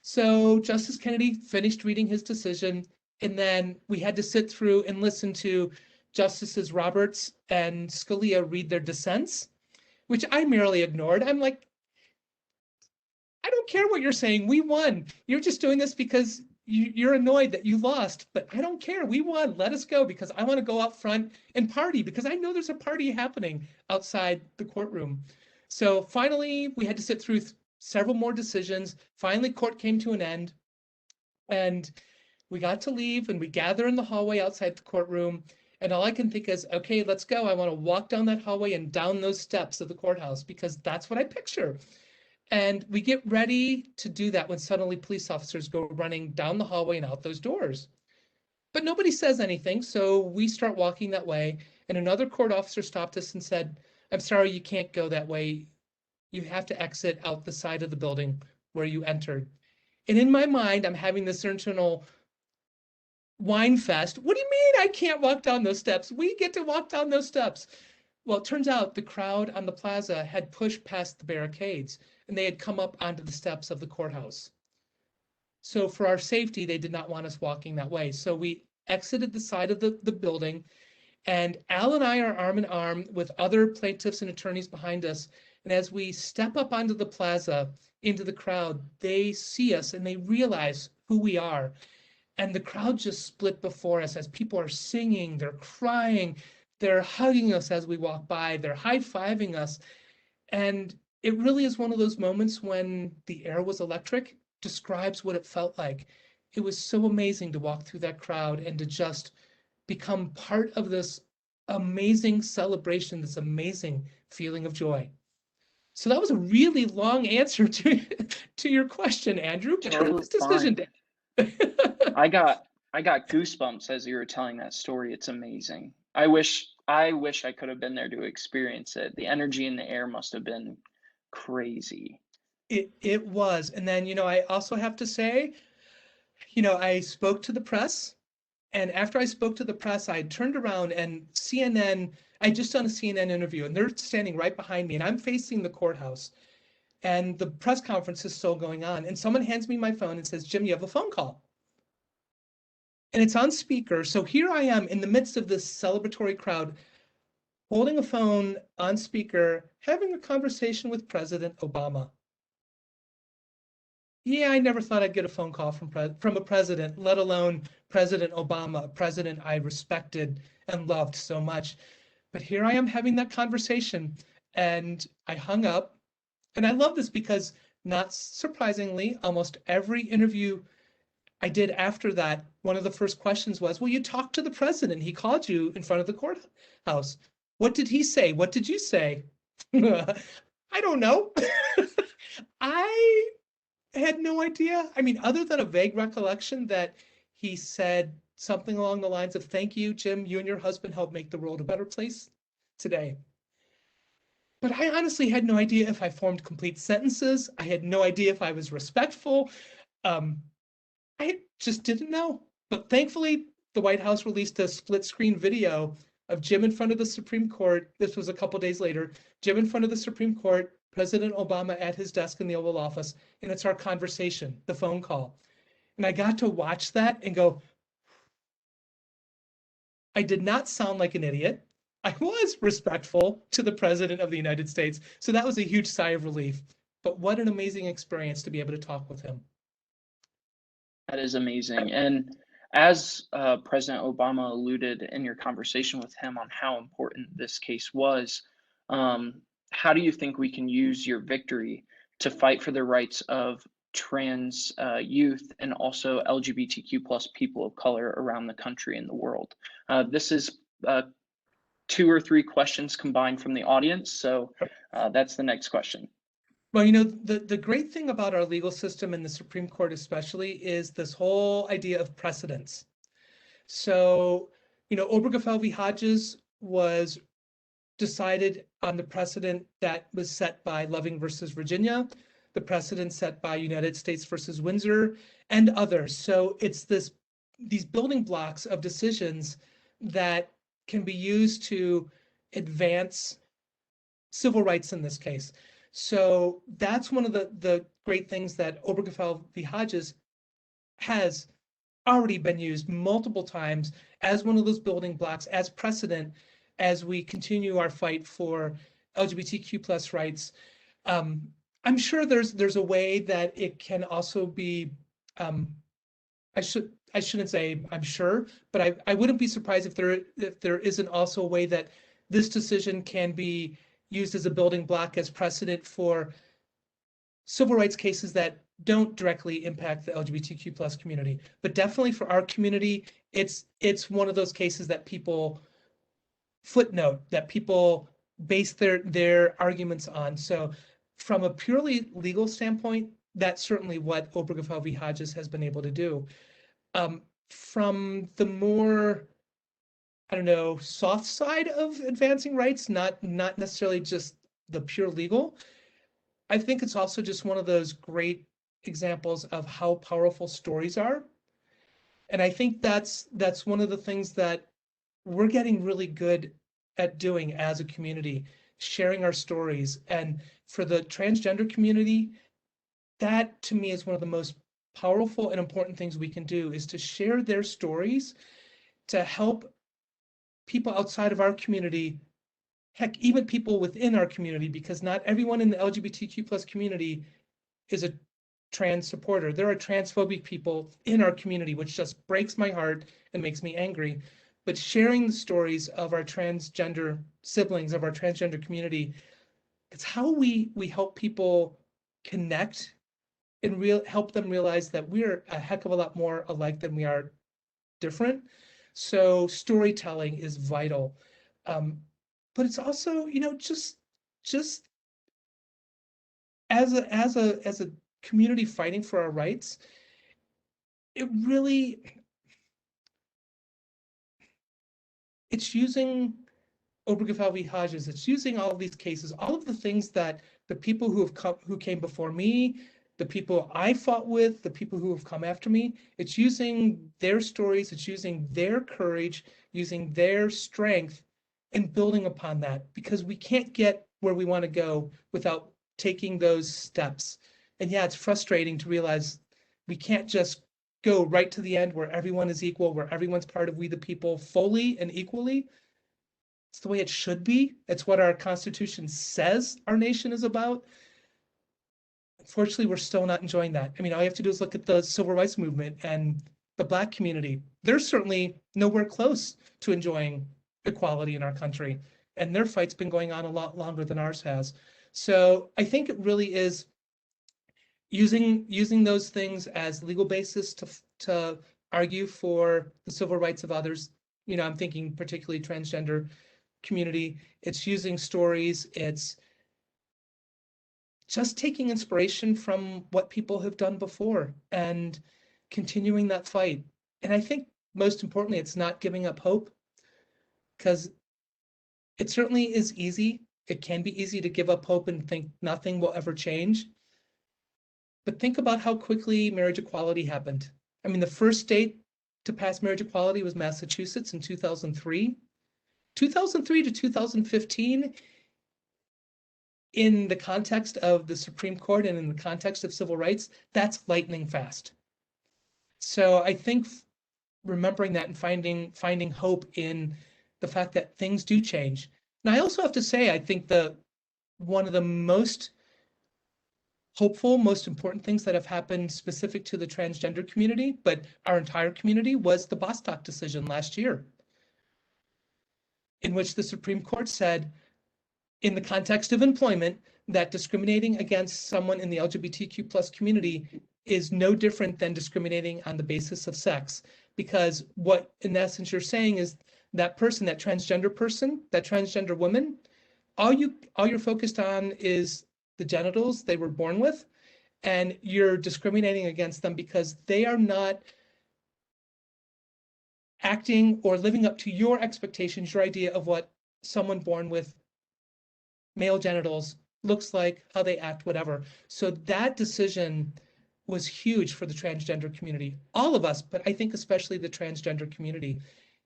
So Justice Kennedy finished reading his decision, and then we had to sit through and listen to Justices Roberts and Scalia read their dissents, which I merely ignored. I'm like, I don't care what you're saying. We won. You're just doing this because you're annoyed that you lost, but I don't care. We won. Let us go, because I want to go out front and party, because I know there's a party happening outside the courtroom. So finally, we had to sit through several more decisions. Finally, court came to an end, and we got to leave, and we gather in the hallway outside the courtroom. And all I can think is, okay, let's go. I want to walk down that hallway and down those steps of the courthouse, because that's what I picture. And we get ready to do that when suddenly police officers go running down the hallway and out those doors. But nobody says anything, so we start walking that way. And another court officer stopped us and said, I'm sorry, you can't go that way. You have to exit out the side of the building where you entered. And in my mind, I'm having this internal wine fest. What do you mean I can't walk down those steps? We get to walk down those steps. Well, it turns out the crowd on the plaza had pushed past the barricades, and they had come up onto the steps of the courthouse. So for our safety, they did not want us walking that way. So we exited the side of the building, and Al and I are arm in arm with other plaintiffs and attorneys behind us. And as we step up onto the plaza, into the crowd, they see us and they realize who we are. And the crowd just split before us as people are singing, they're crying, they're hugging us as we walk by, they're high-fiving us. And it really is one of those moments when the air was electric, describes what it felt like. It was so amazing to walk through that crowd and to just become part of this amazing celebration, this amazing feeling of joy. So that was a really long answer to your question, Andrew. Totally Decision fine. day. I got goosebumps as you were telling that story. It's amazing. I wish I could have been there to experience it. The energy in the air must have been crazy. It was. And then, I also have to say, I spoke to the press. And after I spoke to the press, I turned around and CNN, I just done a CNN interview and they're standing right behind me and I'm facing the courthouse and the press conference is still going on. And someone hands me my phone and says, Jim, you have a phone call. And it's on speaker. So here I am in the midst of this celebratory crowd, holding a phone on speaker, having a conversation with President Obama. Yeah, I never thought I'd get a phone call from a president, let alone President Obama, a president I respected and loved so much. But here I am having that conversation and I hung up. And I love this because, not surprisingly, almost every interview I did after that, one of the first questions was, well, you talked to the president. He called you in front of the courthouse. What did he say? What did you say? I don't know. I had no idea. I mean, other than a vague recollection that he said something along the lines of, thank you, Jim, you and your husband helped make the world a better place today. But I honestly had no idea if I formed complete sentences. I had no idea if I was respectful. I just didn't know. But thankfully, the White House released a split screen video of Jim in front of the Supreme Court. This was a couple days later. Jim in front of the Supreme Court, President Obama at his desk in the Oval Office, and it's our conversation, the phone call. And I got to watch that and go, I did not sound like an idiot. I was respectful to the President of the United States. So that was a huge sigh of relief. But what an amazing experience to be able to talk with him. That is amazing. And as President Obama alluded in your conversation with him on how important this case was, how do you think we can use your victory to fight for the rights of trans youth and also LGBTQ plus people of color around the country and the world? This is 2 or 3 questions combined from the audience. So that's the next question. Well, the great thing about our legal system and the Supreme Court especially is this whole idea of precedence. So, Obergefell v. Hodges was decided on the precedent that was set by Loving versus Virginia, the precedent set by United States versus Windsor, and others. So it's these building blocks of decisions that can be used to advance civil rights in this case. So that's one of the great things that Obergefell v. Hodges has already been used multiple times as one of those building blocks, as precedent, as we continue our fight for LGBTQ plus rights. I'm sure there's a way that it can also be, I shouldn't say I'm sure, but I wouldn't be surprised if there isn't also a way that this decision can be used as a building block, as precedent for civil rights cases that don't directly impact the LGBTQ plus community. But definitely for our community, it's one of those cases that people footnote, that people base their arguments on. So from a purely legal standpoint, that's certainly what Obergefell v. Hodges has been able to do. From the more, soft side of advancing rights, not necessarily just the pure legal, I think it's also just one of those great examples of how powerful stories are. And I think that's one of the things that we're getting really good at doing as a community, sharing our stories. And for the transgender community, that to me is one of the most powerful and important things we can do, is to share their stories to help people outside of our community, heck, even people within our community, because not everyone in the LGBTQ plus community is a trans supporter. There are transphobic people in our community, which just breaks my heart and makes me angry. But sharing the stories of our transgender siblings, of our transgender community, it's how we help people connect and help them realize that we're a heck of a lot more alike than we are different. So storytelling is vital. But it's also, just as a community fighting for our rights, it's using Obergefell v. Hodges, it's using all of these cases, all of the things that the people who came before me, the people I fought with, the people who have come after me, it's using their stories, it's using their courage, using their strength, and building upon that, because we can't get where we want to go without taking those steps. And yeah, it's frustrating to realize we can't just go right to the end where everyone is equal, where everyone's part of we the people fully and equally. It's the way it should be. It's what our Constitution says our nation is about. Unfortunately, we're still not enjoying that. I mean, all you have to do is look at the civil rights movement and the Black community. They're certainly nowhere close to enjoying equality in our country. And their fight's been going on a lot longer than ours has. So I think it really is using those things as legal basis to argue for the civil rights of others. I'm thinking particularly transgender community. It's using stories. It's just taking inspiration from what people have done before and continuing that fight. And I think most importantly, it's not giving up hope, because it certainly is easy. It can be easy to give up hope and think nothing will ever change. But think about how quickly marriage equality happened. I mean, the first state to pass marriage equality was Massachusetts in 2003. 2003 to 2015, in the context of the Supreme Court and in the context of civil rights, that's lightning fast. So I think remembering that and finding hope in the fact that things do change. And I also have to say, I think one of the most hopeful, most important things that have happened specific to the transgender community, but our entire community, was the Bostock decision last year, in which the Supreme Court said, in the context of employment, that discriminating against someone in the LGBTQ plus community is no different than discriminating on the basis of sex. Because what, in essence, you're saying is that person, that transgender person, that transgender woman, all you're focused on is the genitals they were born with, and you're discriminating against them because they are not acting or living up to your expectations, your idea of what someone born with male genitals looks like, how they act, whatever. So that decision was huge for the transgender community, all of us, but I think especially the transgender community.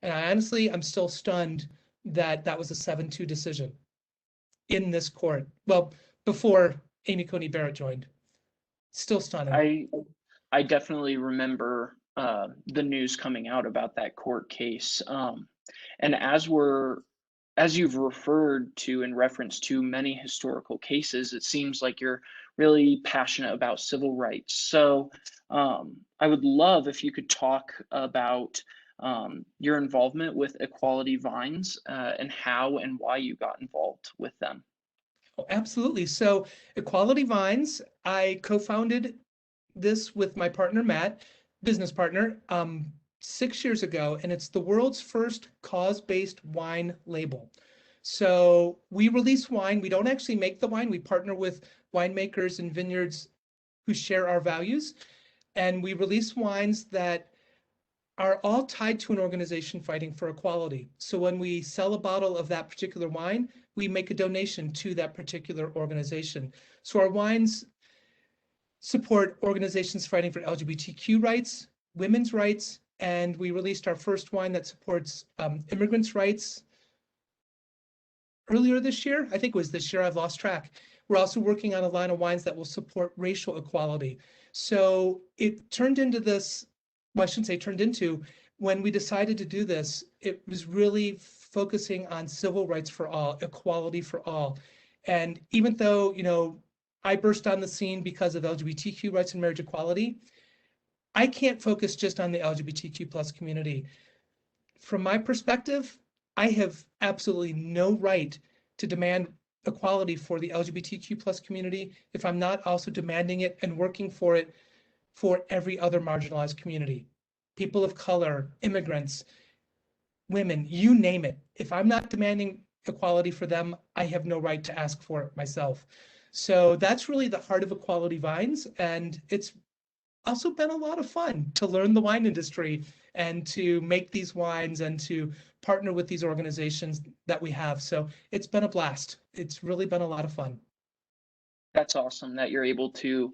And I'm still stunned that that was a 7-2 decision in this court. Well, before Amy Coney Barrett joined. Still stunning. I definitely remember the news coming out about that court case. And as you've referred to in reference to many historical cases, it seems like you're really passionate about civil rights. So I would love if you could talk about your involvement with Equality Vines and how and why you got involved with them. Oh, absolutely. So Equality Vines, I co-founded this with my partner, Matt, business partner, 6 years ago, and it's the world's first cause-based wine label. So we release wine. We don't actually make the wine. We partner with winemakers and vineyards who share our values. And we release wines that are all tied to an organization fighting for equality. So when we sell a bottle of that particular wine, we make a donation to that particular organization. So our wines support organizations fighting for LGBTQ rights, women's rights, and we released our first wine that supports immigrants' rights earlier this year. I think it was this year, I've lost track. We're also working on a line of wines that will support racial equality. So it turned into this, well, I shouldn't say turned into, when we decided to do this, it was really focusing on civil rights for all, equality for all. And even though, I burst on the scene because of LGBTQ rights and marriage equality, I can't focus just on the LGBTQ plus community. From my perspective, I have absolutely no right to demand equality for the LGBTQ plus community if I'm not also demanding it and working for it for every other marginalized community. People of color, immigrants, women, you name it. If I'm not demanding equality for them, I have no right to ask for it myself. So that's really the heart of Equality Vines. And it's also been a lot of fun to learn the wine industry and to make these wines and to partner with these organizations that we have. So it's been a blast. It's really been a lot of fun. That's awesome that you're able to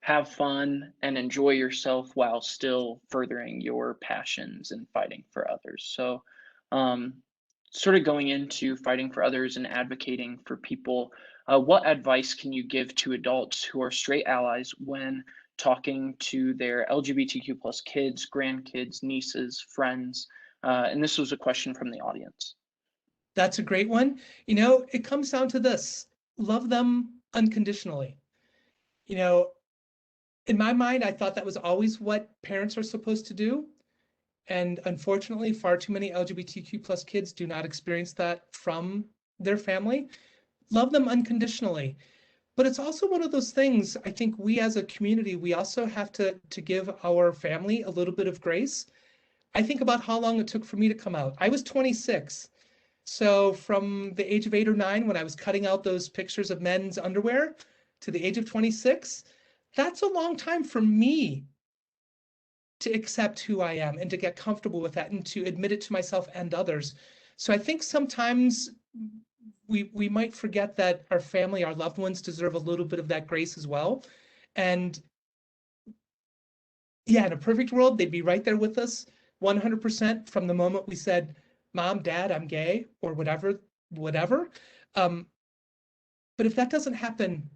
have fun and enjoy yourself while still furthering your passions and fighting for others. So, sort of going into fighting for others and advocating for people, what advice can you give to adults who are straight allies when talking to their LGBTQ plus kids, grandkids, nieces, friends? And this was a question from the audience. That's a great one. It comes down to this: love them unconditionally. In my mind, I thought that was always what parents are supposed to do. And unfortunately, far too many LGBTQ plus kids do not experience that from their family. Love them unconditionally. But it's also one of those things, I think we as a community, we also have to give our family a little bit of grace. I think about how long it took for me to come out. I was 26. So from the age of 8 or 9, when I was cutting out those pictures of men's underwear, to the age of 26, that's a long time for me to accept who I am and to get comfortable with that and to admit it to myself and others. So I think sometimes we might forget that our family, our loved ones deserve a little bit of that grace as well. And yeah, in a perfect world, they'd be right there with us 100% from the moment we said, Mom, Dad, I'm gay, or whatever. But if that doesn't happen,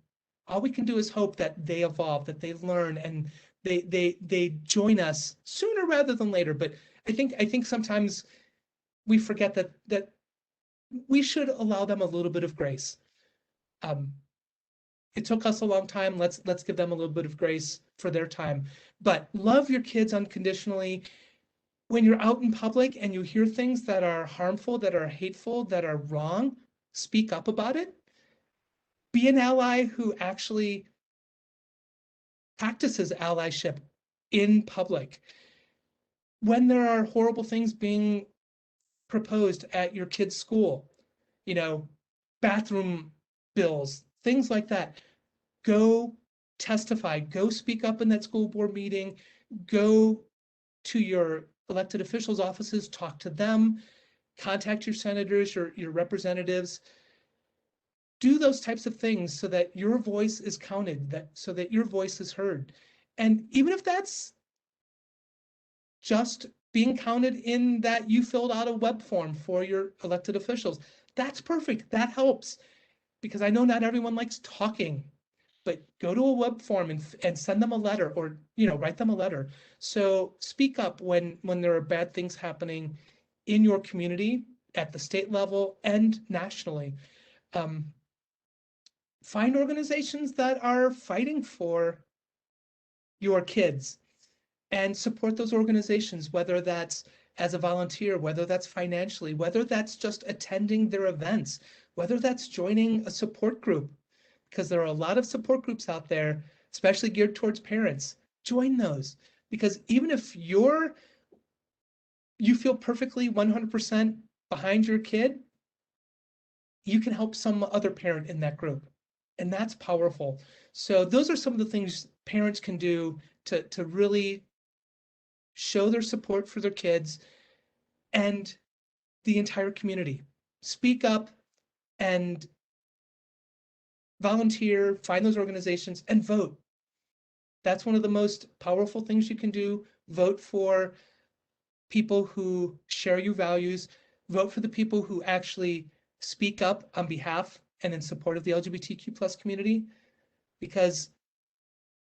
all we can do is hope that they evolve, that they learn, and they join us sooner rather than later. But I think sometimes we forget that we should allow them a little bit of grace. It took us a long time. Let's give them a little bit of grace for their time. But love your kids unconditionally. When you're out in public and you hear things that are harmful, that are hateful, that are wrong, speak up about it. Be an ally who actually practices allyship in public. When there are horrible things being proposed at your kid's school, bathroom bills, things like that, go testify, go speak up in that school board meeting, go to your elected officials' offices, talk to them, contact your senators, your representatives. Do those types of things so that your voice is counted, so that your voice is heard. And even if that's just being counted in that you filled out a web form for your elected officials, that's perfect. That helps, because I know not everyone likes talking, but go to a web form and send them a letter, or write them a letter. So speak up when there are bad things happening in your community at the state level and nationally. Find organizations that are fighting for your kids and support those organizations, whether that's as a volunteer, whether that's financially, whether that's just attending their events, whether that's joining a support group, because there are a lot of support groups out there, especially geared towards parents. Join those, because even if you feel perfectly 100% behind your kid, you can help some other parent in that group. And that's powerful. So those are some of the things parents can do to really show their support for their kids and the entire community. Speak up and volunteer, find those organizations, and vote. That's one of the most powerful things you can do. Vote for people who share your values. Vote for the people who actually speak up on behalf and in support of the LGBTQ plus community. Because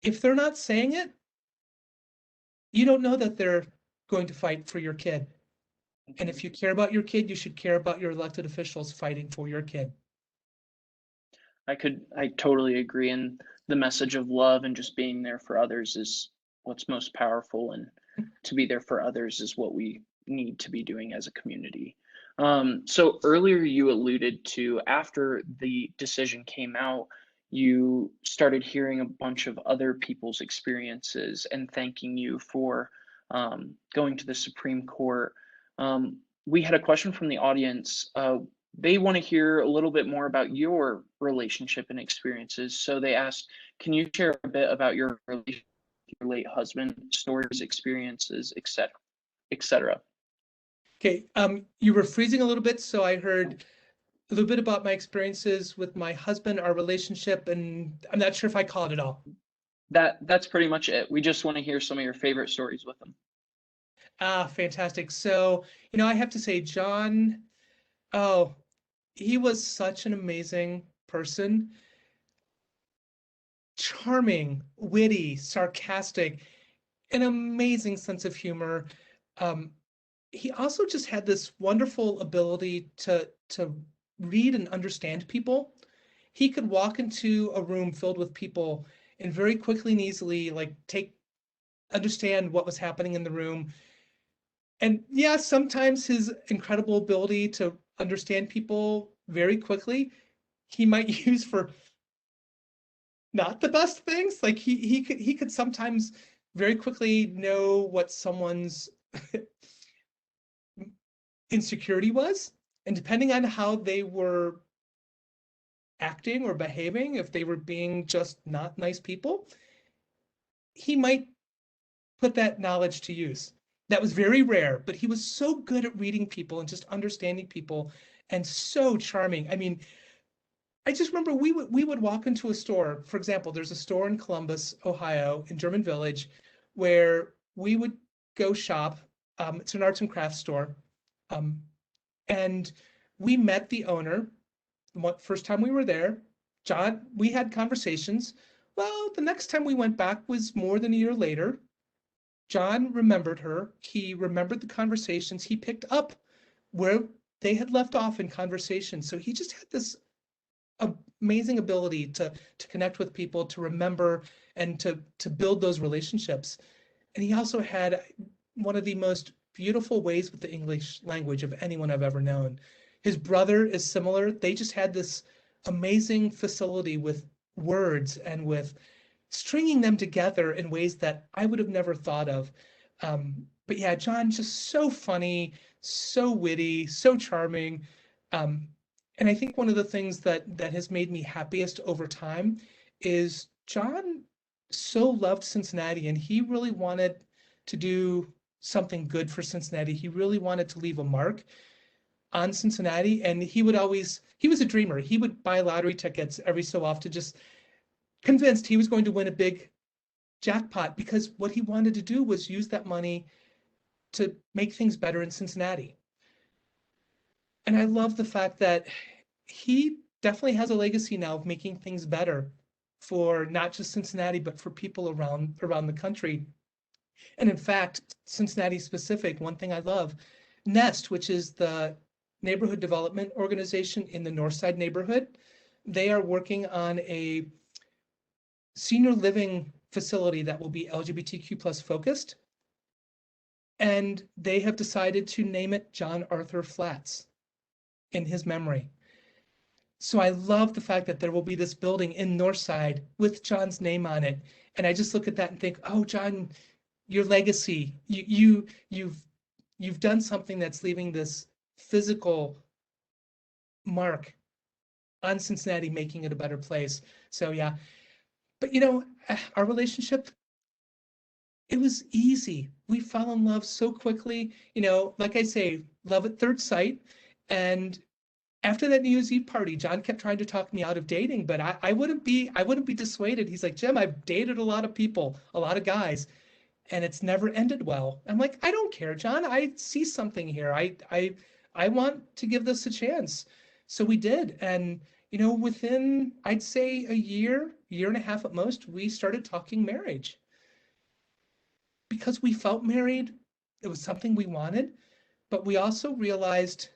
if they're not saying it, you don't know that they're going to fight for your kid. And if you care about your kid, you should care about your elected officials fighting for your kid. I totally agree. And the message of love and just being there for others is what's most powerful. And to be there for others is what we need to be doing as a community. So earlier you alluded to, after the decision came out, you started hearing a bunch of other people's experiences and thanking you for going to the Supreme Court. We had a question from the audience. They want to hear a little bit more about your relationship and experiences. So they asked, can you share a bit about your relationship with your late husband, stories, experiences, etc. Okay, you were freezing a little bit, so I heard a little bit about my experiences with my husband, our relationship, and I'm not sure if I caught it all. That's pretty much it. We just want to hear some of your favorite stories with them. Ah, fantastic. So, I have to say, John, oh, he was such an amazing person. Charming, witty, sarcastic, an amazing sense of humor. He also just had this wonderful ability to read and understand people. He could walk into a room filled with people and very quickly and easily understand what was happening in the room. And yeah, sometimes his incredible ability to understand people very quickly, he might use for not the best things. Like he could sometimes very quickly know what someone's insecurity was, and depending on how they were acting or behaving, if they were being just not nice people, he might put that knowledge to use. That was very rare, but he was so good at reading people and just understanding people, and so charming. I mean, I just remember we would walk into a store. For example, there's a store in Columbus, Ohio, in German Village, where we would go shop. It's an arts and crafts store. And we met the owner first time we were there. John, we had conversations. Well, the next time we went back was more than a year later. John remembered her. He remembered the conversations. He picked up where they had left off in conversation. So he just had this amazing ability to connect with people, to remember, and to build those relationships. And he also had one of the most beautiful ways with the English language of anyone I've ever known. His brother is similar. They just had this amazing facility with words and with stringing them together in ways that I would have never thought of. But yeah, John's just so funny, so witty, so charming. And I think one of the things that has made me happiest over time is John so loved Cincinnati, and he really wanted to do something good for Cincinnati. He really wanted to leave a mark on Cincinnati, and he was a dreamer. He would buy lottery tickets every so often, just convinced he was going to win a big jackpot, because what he wanted to do was use that money to make things better in Cincinnati. And I love the fact that he definitely has a legacy now of making things better for not just Cincinnati, but for people around the country. And in fact, Cincinnati specific, one thing I love, Nest, which is the neighborhood development organization in the Northside neighborhood, they are working on a senior living facility that will be LGBTQ plus focused. And they have decided to name it John Arthur Flats in his memory. So I love the fact that there will be this building in Northside with John's name on it. And I just look at that and think, oh, John, your legacy, you've done something that's leaving this physical mark on Cincinnati, making it a better place. So yeah, but our relationship, it was easy. We fell in love so quickly, like I say, love at third sight. And after that New Year's Eve party, John kept trying to talk me out of dating, but I wouldn't be dissuaded. He's like, Jim, I've dated a lot of people, a lot of guys, and it's never ended well. I'm like, I don't care, John. I see something here. I want to give this a chance. So we did. And, within, I'd say a year and a half at most, we started talking marriage. Because we felt married, it was something we wanted, but we also realized,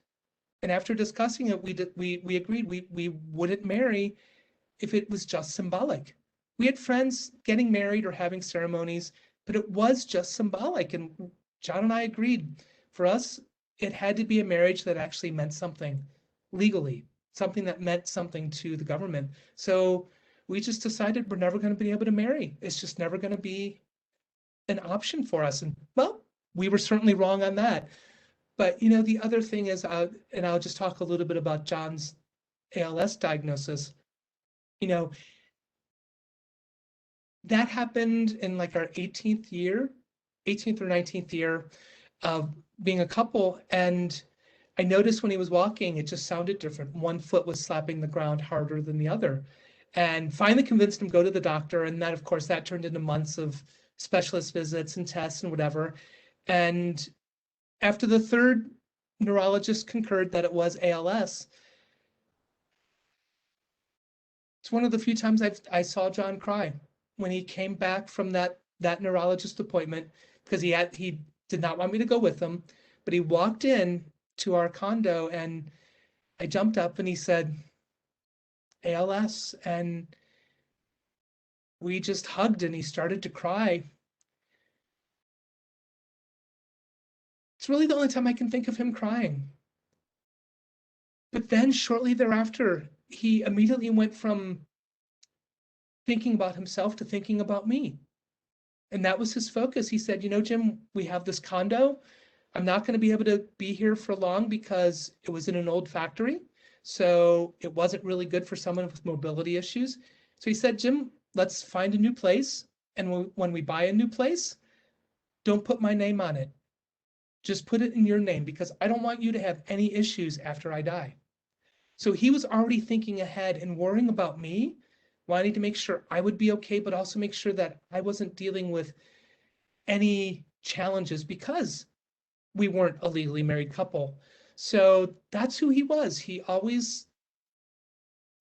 and after discussing it, we agreed we wouldn't marry if it was just symbolic. We had friends getting married or having ceremonies, but it was just symbolic. And John and I agreed, for us, it had to be a marriage that actually meant something legally, something that meant something to the government. So we just decided we're never going to be able to marry. It's just never going to be an option for us. And well, we were certainly wrong on that. But the other thing is, and I'll just talk a little bit about John's ALS diagnosis. That happened in like our 18th or 19th year of being a couple. And I noticed when he was walking, it just sounded different. One foot was slapping the ground harder than the other. And finally convinced him to go to the doctor. And that, of course, that turned into months of specialist visits and tests and whatever. And after the third neurologist concurred that it was ALS, it's one of the few times I saw John cry when he came back from that neurologist appointment, because he did not want me to go with him, but he walked in to our condo and I jumped up and he said, ALS, and we just hugged and he started to cry. It's really the only time I can think of him crying. But then shortly thereafter, he immediately went from thinking about himself to thinking about me. And that was his focus. He said, Jim, we have this condo. I'm not going to be able to be here for long because it was in an old factory. So it wasn't really good for someone with mobility issues. So he said, Jim, let's find a new place. And when we buy a new place, don't put my name on it. Just put it in your name, because I don't want you to have any issues after I die. So he was already thinking ahead and worrying about me, wanting to make sure I would be okay, but also make sure that I wasn't dealing with any challenges because we weren't a legally married couple. So that's who he was. He always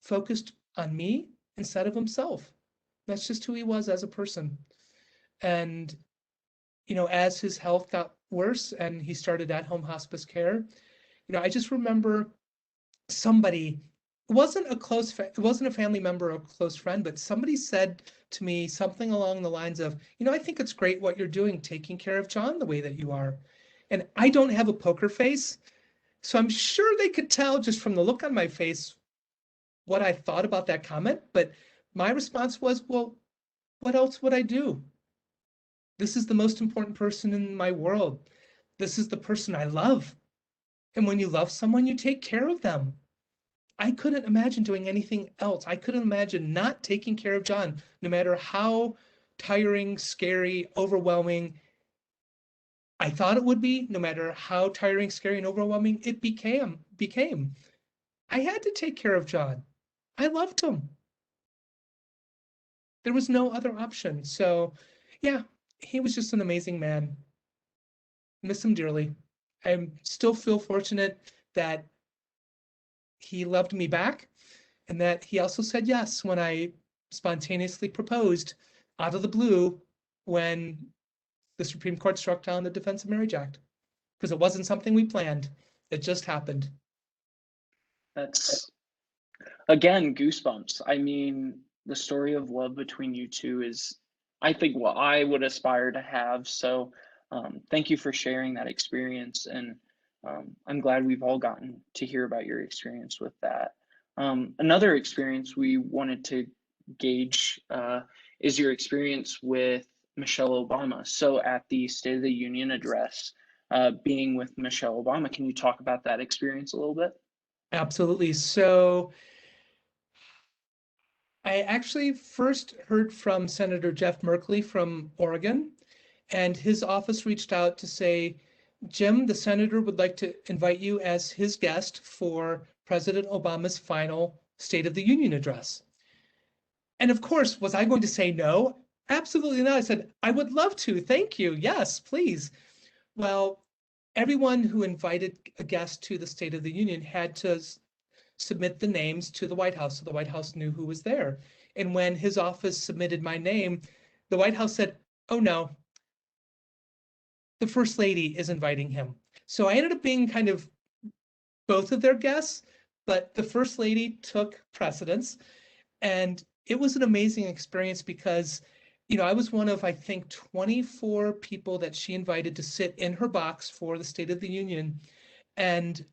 focused on me instead of himself. That's just who he was as a person. And, as his health got worse and he started at-home hospice care, I just remember somebody, it wasn't a family member or a close friend, but somebody said to me something along the lines of, I think it's great what you're doing, taking care of John the way that you are. And I don't have a poker face, so I'm sure they could tell just from the look on my face what I thought about that comment. But my response was, well, what else would I do? This is the most important person in my world. This is the person I love. And when you love someone, you take care of them. I couldn't imagine doing anything else. I couldn't imagine not taking care of John, no matter how tiring, scary, overwhelming I thought it would be, no matter how tiring, scary, and overwhelming it became. I had to take care of John. I loved him. There was no other option. So yeah, he was just an amazing man. Miss him dearly. I still feel fortunate that he loved me back and that he also said yes when I spontaneously proposed out of the blue when the Supreme Court struck down the Defense of Marriage Act, because it wasn't something we planned. It just happened. That's, again, goosebumps. I mean, the story of love between you two is, I think, what I would aspire to have. So thank you for sharing that experience. And I'm glad we've all gotten to hear about your experience with that. Another experience we wanted to gauge is your experience with Michelle Obama. So at the State of the Union address, being with Michelle Obama, can you talk about that experience a little bit? Absolutely. So I actually first heard from Senator Jeff Merkley from Oregon, and his office reached out to say, Jim, the senator would like to invite you as his guest for President Obama's final State of the Union address. And of course, was I going to say no? Absolutely not. I said, I would love to. Thank you. Yes, please. Well, everyone who invited a guest to the State of the Union had to submit the names to the White House, so the White House knew who was there. And when his office submitted my name, the White House said, oh no, the First Lady is inviting him. So I ended up being kind of both of their guests, but the First Lady took precedence. And it was an amazing experience because, I was one of, I think, 24 people that she invited to sit in her box for the State of the Union. And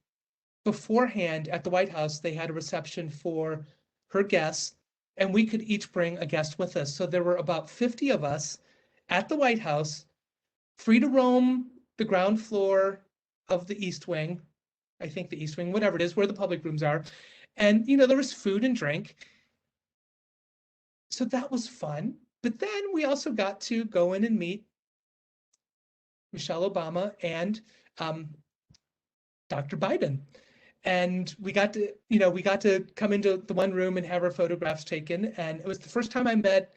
beforehand at the White House, they had a reception for her guests, and we could each bring a guest with us. So there were about 50 of us at the White House, free to roam the ground floor of the East Wing, I think the East Wing, whatever it is, where the public rooms are. And, there was food and drink. So that was fun. But then we also got to go in and meet Michelle Obama and Dr. Biden. And we got to come into the one room and have our photographs taken. And it was the first time I met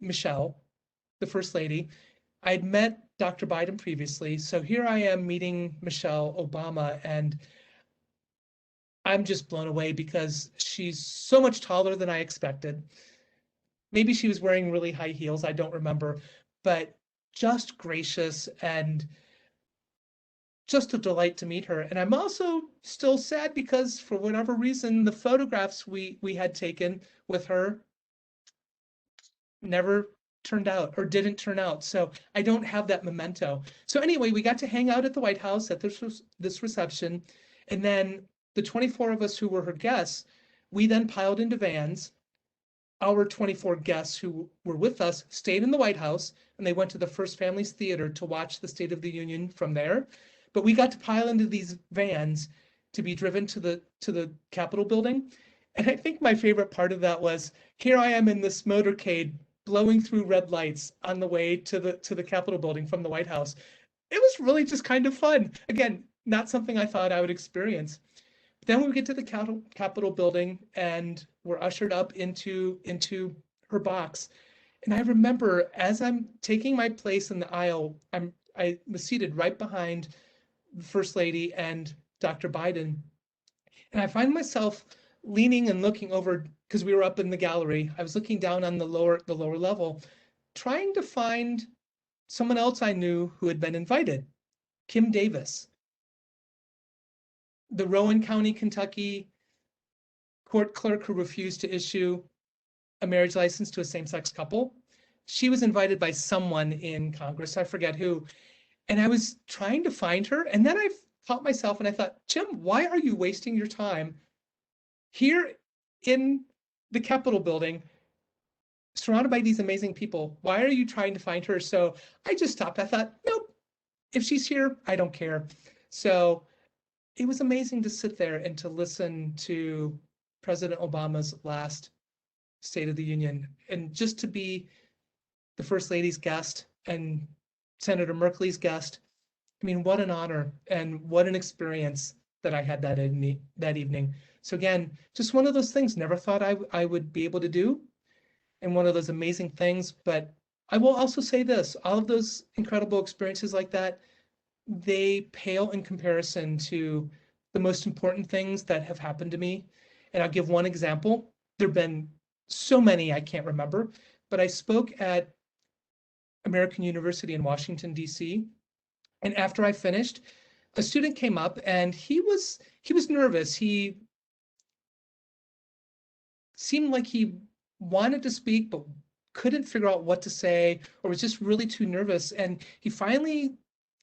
Michelle, the First Lady. I'd met Dr. Biden previously. So here I am meeting Michelle Obama, and I'm just blown away because she's so much taller than I expected. Maybe she was wearing really high heels, I don't remember, but just gracious and just a delight to meet her. And I'm also still sad because for whatever reason, the photographs we had taken with her never turned out or didn't turn out. So I don't have that memento. So anyway, we got to hang out at the White House at this reception. And then the 24 of us who were her guests, we then piled into vans. Our 24 guests who were with us stayed in the White House, and they went to the First Families Theater to watch the State of the Union from there. But we got to pile into these vans to be driven to the Capitol building. And I think my favorite part of that was, here I am in this motorcade blowing through red lights on the way to the Capitol building from the White House. It was really just kind of fun. Again, not something I thought I would experience. Then we get to the Capitol building and we're ushered up into her box. And I remember as I'm taking my place in the aisle, I was seated right behind the First Lady and Dr. Biden. And I find myself leaning and looking over, because we were up in the gallery. I was looking down on the lower level, trying to find someone else I knew who had been invited, Kim Davis, the Rowan County, Kentucky court clerk who refused to issue a marriage license to a same-sex couple. She was invited by someone in Congress, I forget who. And I was trying to find her. And then I caught myself and I thought, Jim, why are you wasting your time here in the Capitol building, surrounded by these amazing people? Why are you trying to find her? So I just stopped. I thought, nope, if she's here, I don't care. So it was amazing to sit there and to listen to President Obama's last State of the Union, and just to be the First Lady's guest and Senator Merkley's guest. I mean, what an honor and what an experience that I had that evening. So again, just one of those things, never thought I would be able to do, and one of those amazing things. But I will also say this, all of those incredible experiences like that, they pale in comparison to the most important things that have happened to me. And I'll give one example. There have been so many I can't remember, but I spoke at American University in Washington, D.C. And after I finished, a student came up and he was nervous. He seemed like he wanted to speak, but couldn't figure out what to say, or was just really too nervous. And he finally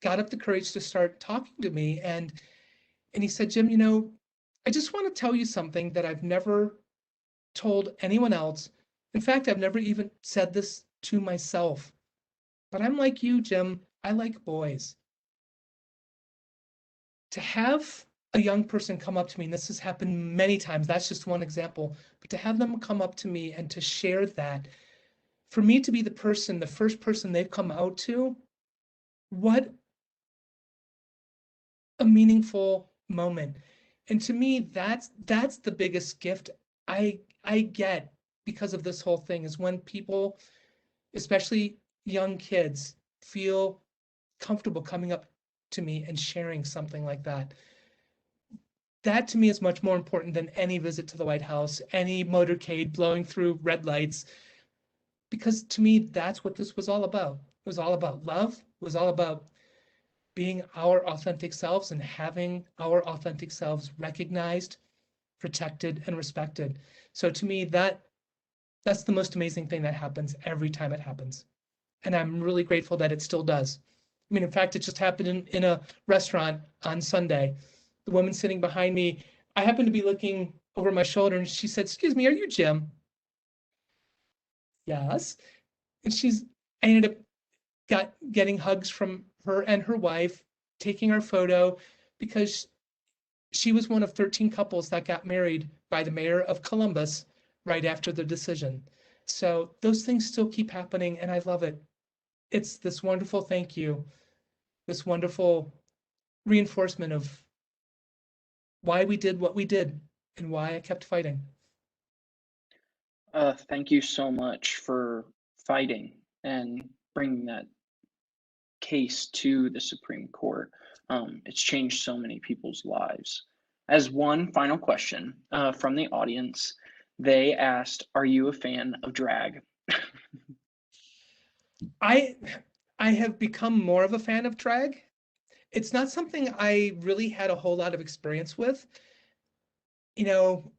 got up the courage to start talking to me. And he said, Jim, I just want to tell you something that I've never told anyone else. In fact, I've never even said this to myself. But I'm like you, Jim. I like boys. To have a young person come up to me, and this has happened many times, that's just one example, but to have them come up to me and to share that, for me to be the first person they've come out to, what a meaningful moment. And to me, that's the biggest gift I get because of this whole thing, is when people, especially young kids, feel comfortable coming up to me and sharing something like that. That to me is much more important than any visit to the White House, any motorcade blowing through red lights, because to me, that's what this was all about. It was all about love. It was all about being our authentic selves and having our authentic selves recognized, protected, and respected. So to me, that's the most amazing thing that happens every time it happens. And I'm really grateful that it still does. I mean, in fact, it just happened in a restaurant on Sunday. The woman sitting behind me, I happened to be looking over my shoulder and she said, "Excuse me, are you Jim?" Yes. And I ended up getting hugs from her and her wife, taking our photo because she was one of 13 couples that got married by the mayor of Columbus right after the decision. So those things still keep happening and I love it. It's this wonderful thank you, this wonderful reinforcement of why we did what we did and why I kept fighting. Thank you so much for fighting and bringing that case to the Supreme Court. It's changed so many people's lives. As one final question from the audience, they asked, "Are you a fan of drag?" I have become more of a fan of drag. It's not something I really had a whole lot of experience with. You know,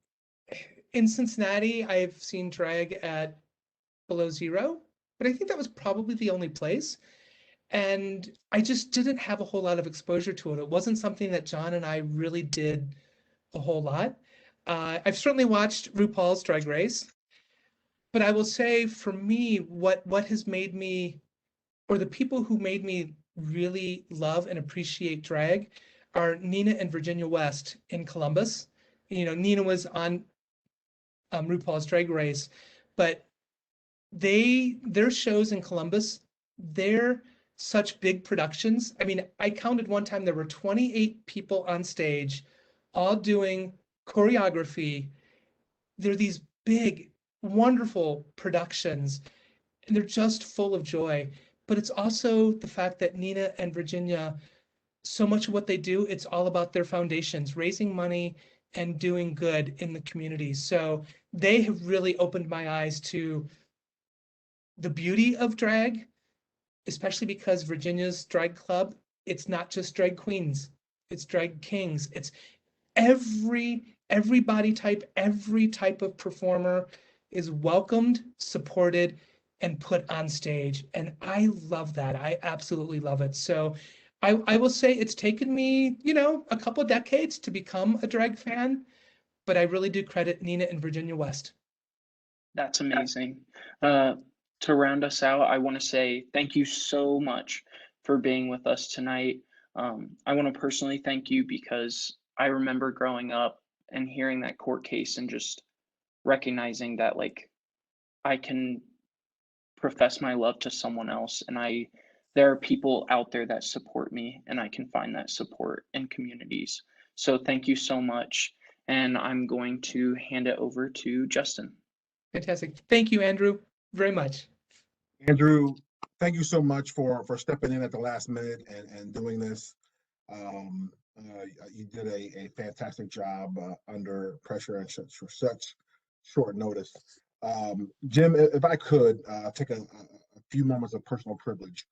in Cincinnati, I've seen drag at Below Zero, but I think that was probably the only place. And I just didn't have a whole lot of exposure to it. It wasn't something that John and I really did a whole lot. I've certainly watched RuPaul's Drag Race, but I will say for me, what has made me, or the people who made me really love and appreciate drag are Nina and Virginia West in Columbus. You know, Nina was on RuPaul's Drag Race, but their shows in Columbus, they're such big productions. I mean, I counted one time there were 28 people on stage, all doing choreography. They're these big, wonderful productions, and they're just full of joy. But it's also the fact that Nina and Virginia, so much of what they do, it's all about their foundations, raising money and doing good in the community. So they have really opened my eyes to the beauty of drag, especially because Virginia's drag club, it's not just drag queens, it's drag kings. It's every body type, every type of performer is welcomed, supported, and put on stage. And I love that. I absolutely love it. So I will say it's taken me, a couple of decades to become a drag fan, but I really do credit Nina and Virginia West. That's amazing. To round us out, I want to say thank you so much for being with us tonight. I want to personally thank you because I remember growing up and hearing that court case and just recognizing that like I can profess my love to someone else and there are people out there that support me and I can find that support in communities. So thank you so much. And I'm going to hand it over to Justin. Fantastic. Thank you, Andrew, very much. Andrew, thank you so much for stepping in at the last minute and doing this. You did a fantastic job under pressure and for such short notice. Jim, if I could take a few moments of personal privilege.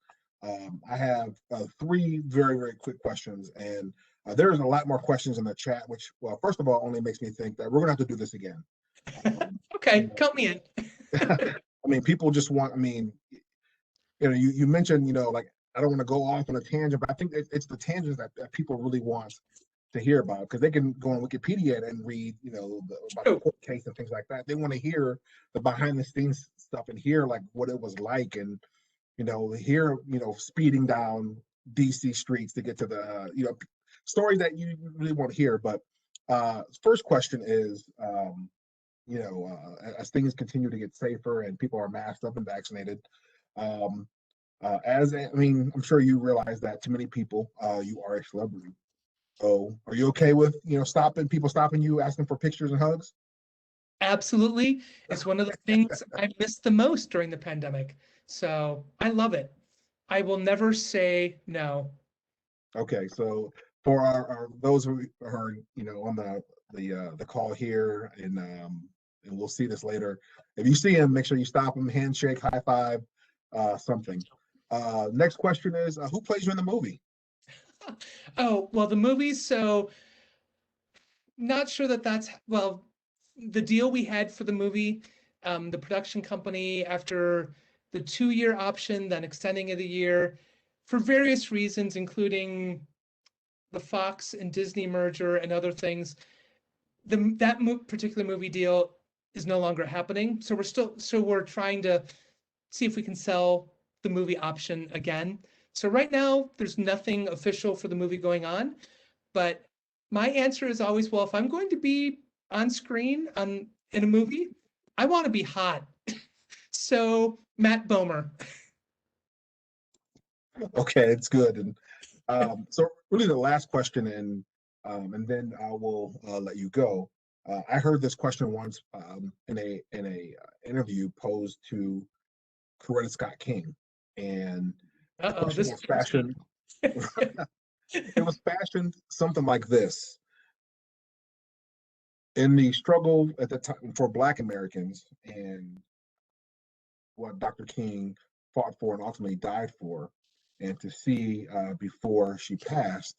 I have three very, very quick questions, and there's a lot more questions in the chat, which, well, first of all, only makes me think that we're going to have to do this again. Okay, count me in. I mean, people just want, you mentioned, like, I don't want to go off on a tangent, but I think it's the tangents that people really want to hear about, because they can go on Wikipedia and read, about the court case and things like that. They want to hear the behind the scenes stuff and hear like what it was like, and hear speeding down DC streets to get to the stories that you really want to hear. But first question is, as things continue to get safer and people are masked up and vaccinated, I'm sure you realize that to many people, you are a celebrity. So are you okay with, people stopping you, asking for pictures and hugs? Absolutely. It's one of the things I missed the most during the pandemic. So I love it. I will never say no. Okay, so for our those who are on the call here, and we'll see this later. If you see him, make sure you stop him, handshake, high five, something. Next question is, who plays you in the movie? Oh, well, the movie, so not sure that's, well, the deal we had for the movie, the production company, after the 2-year option, then extending it a year, for various reasons, including the Fox and Disney merger and other things, that particular movie deal is no longer happening. So we're trying to see if we can sell the movie option again. So right now, there's nothing official for the movie going on, but my answer is always, well, if I'm going to be on screen in a movie, I want to be hot. So Matt Bomer. Okay, it's good. And so really the last question, and then I will let you go. I heard this question once in a interview posed to Coretta Scott King, and the Uh-oh, question was fashioned. It was fashioned something like this: in the struggle at the time for Black Americans and what Dr. King fought for and ultimately died for, and to see before she passed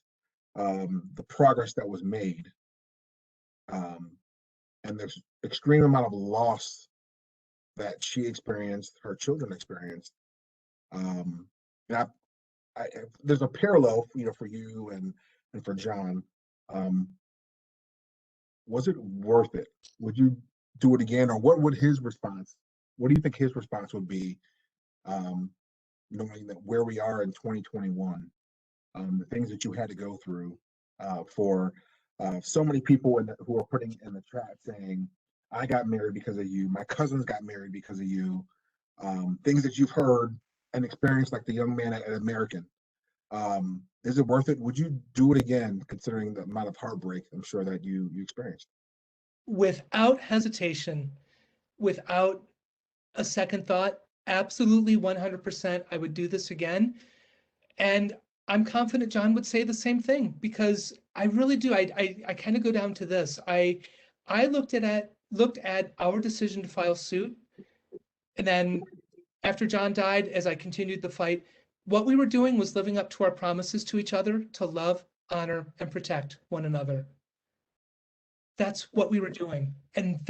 the progress that was made, and the extreme amount of loss that she experienced, her children experienced. And there's a parallel, for you and for John. Um, was it worth it? Would you do it again, or what would his response? What do you think his response would be, knowing that where we are in 2021, the things that you had to go through, for so many people who are putting in the chat saying, "I got married because of you. My cousins got married because of you." Things that you've heard and experienced, like the young man at American. Is it worth it? Would you do it again, considering the amount of heartbreak I'm sure that you experienced? Without hesitation, without a second thought, absolutely 100%, I would do this again. And I'm confident John would say the same thing, because I really do. I kind of go down to this. I looked at our decision to file suit, and then after John died, as I continued the fight, what we were doing was living up to our promises to each other to love, honor, and protect one another. That's what we were doing. And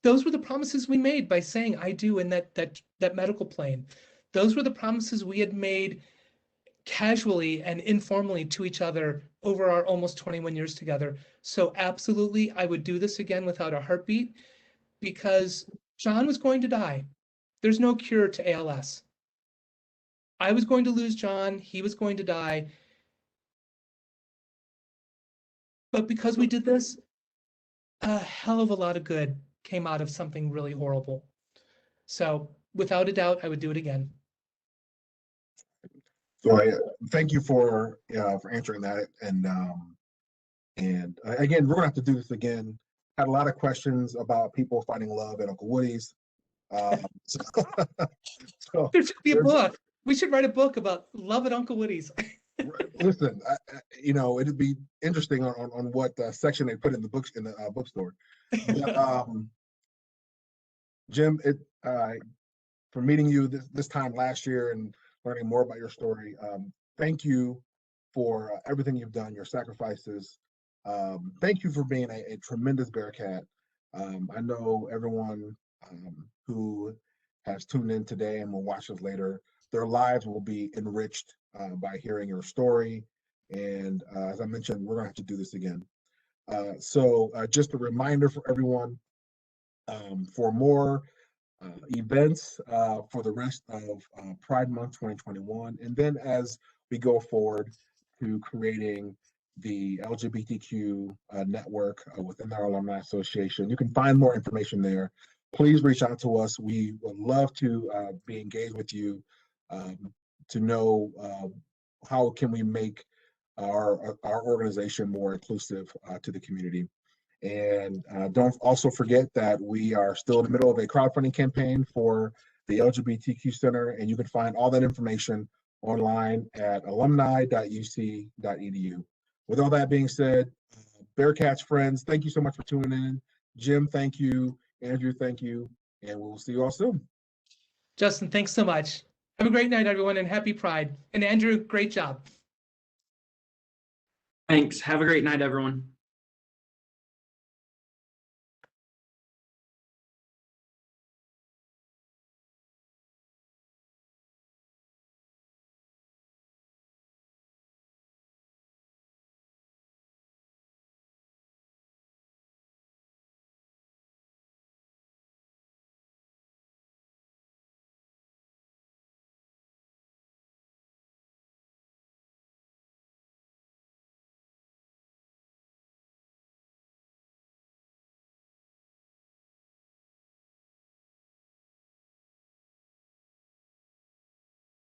those were the promises we made by saying I do in that medical plane. Those were the promises we had made casually and informally to each other over our almost 21 years together. So absolutely, I would do this again without a heartbeat, because John was going to die. There's no cure to ALS. I was going to lose John. He was going to die. But because we did this, a hell of a lot of good came out of something really horrible. So without a doubt, I would do it again. So I thank you for answering that, and again, we're gonna have to do this again. Had a lot of questions about people finding love at Uncle Woody's. So There should be a book. We should write a book about love at Uncle Woody's. Listen, it'd be interesting on what section they put in the books in the bookstore. But, Jim, for meeting you this time last year and learning more about your story, thank you for everything you've done, your sacrifices. Thank you for being a tremendous Bearcat. I know everyone who has tuned in today and will watch us later, their lives will be enriched by hearing your story. And as I mentioned, we're going to have to do this again. So just a reminder for everyone, for more events for the rest of Pride Month 2021, and then as we go forward to creating the LGBTQ network within our Alumni Association. You can find more information there. Please reach out to us. We would love to be engaged with you, to know how can we make our organization more inclusive to the community. And don't also forget that we are still in the middle of a crowdfunding campaign for the LGBTQ Center, and you can find all that information online at alumni.uc.edu. With all that being said, Bearcats friends, thank you so much for tuning in. Jim, thank you. Andrew, thank you. And we'll see you all soon. Justin, thanks so much. Have a great night, everyone, and happy Pride. And Andrew, great job. Thanks. Have a great night, everyone.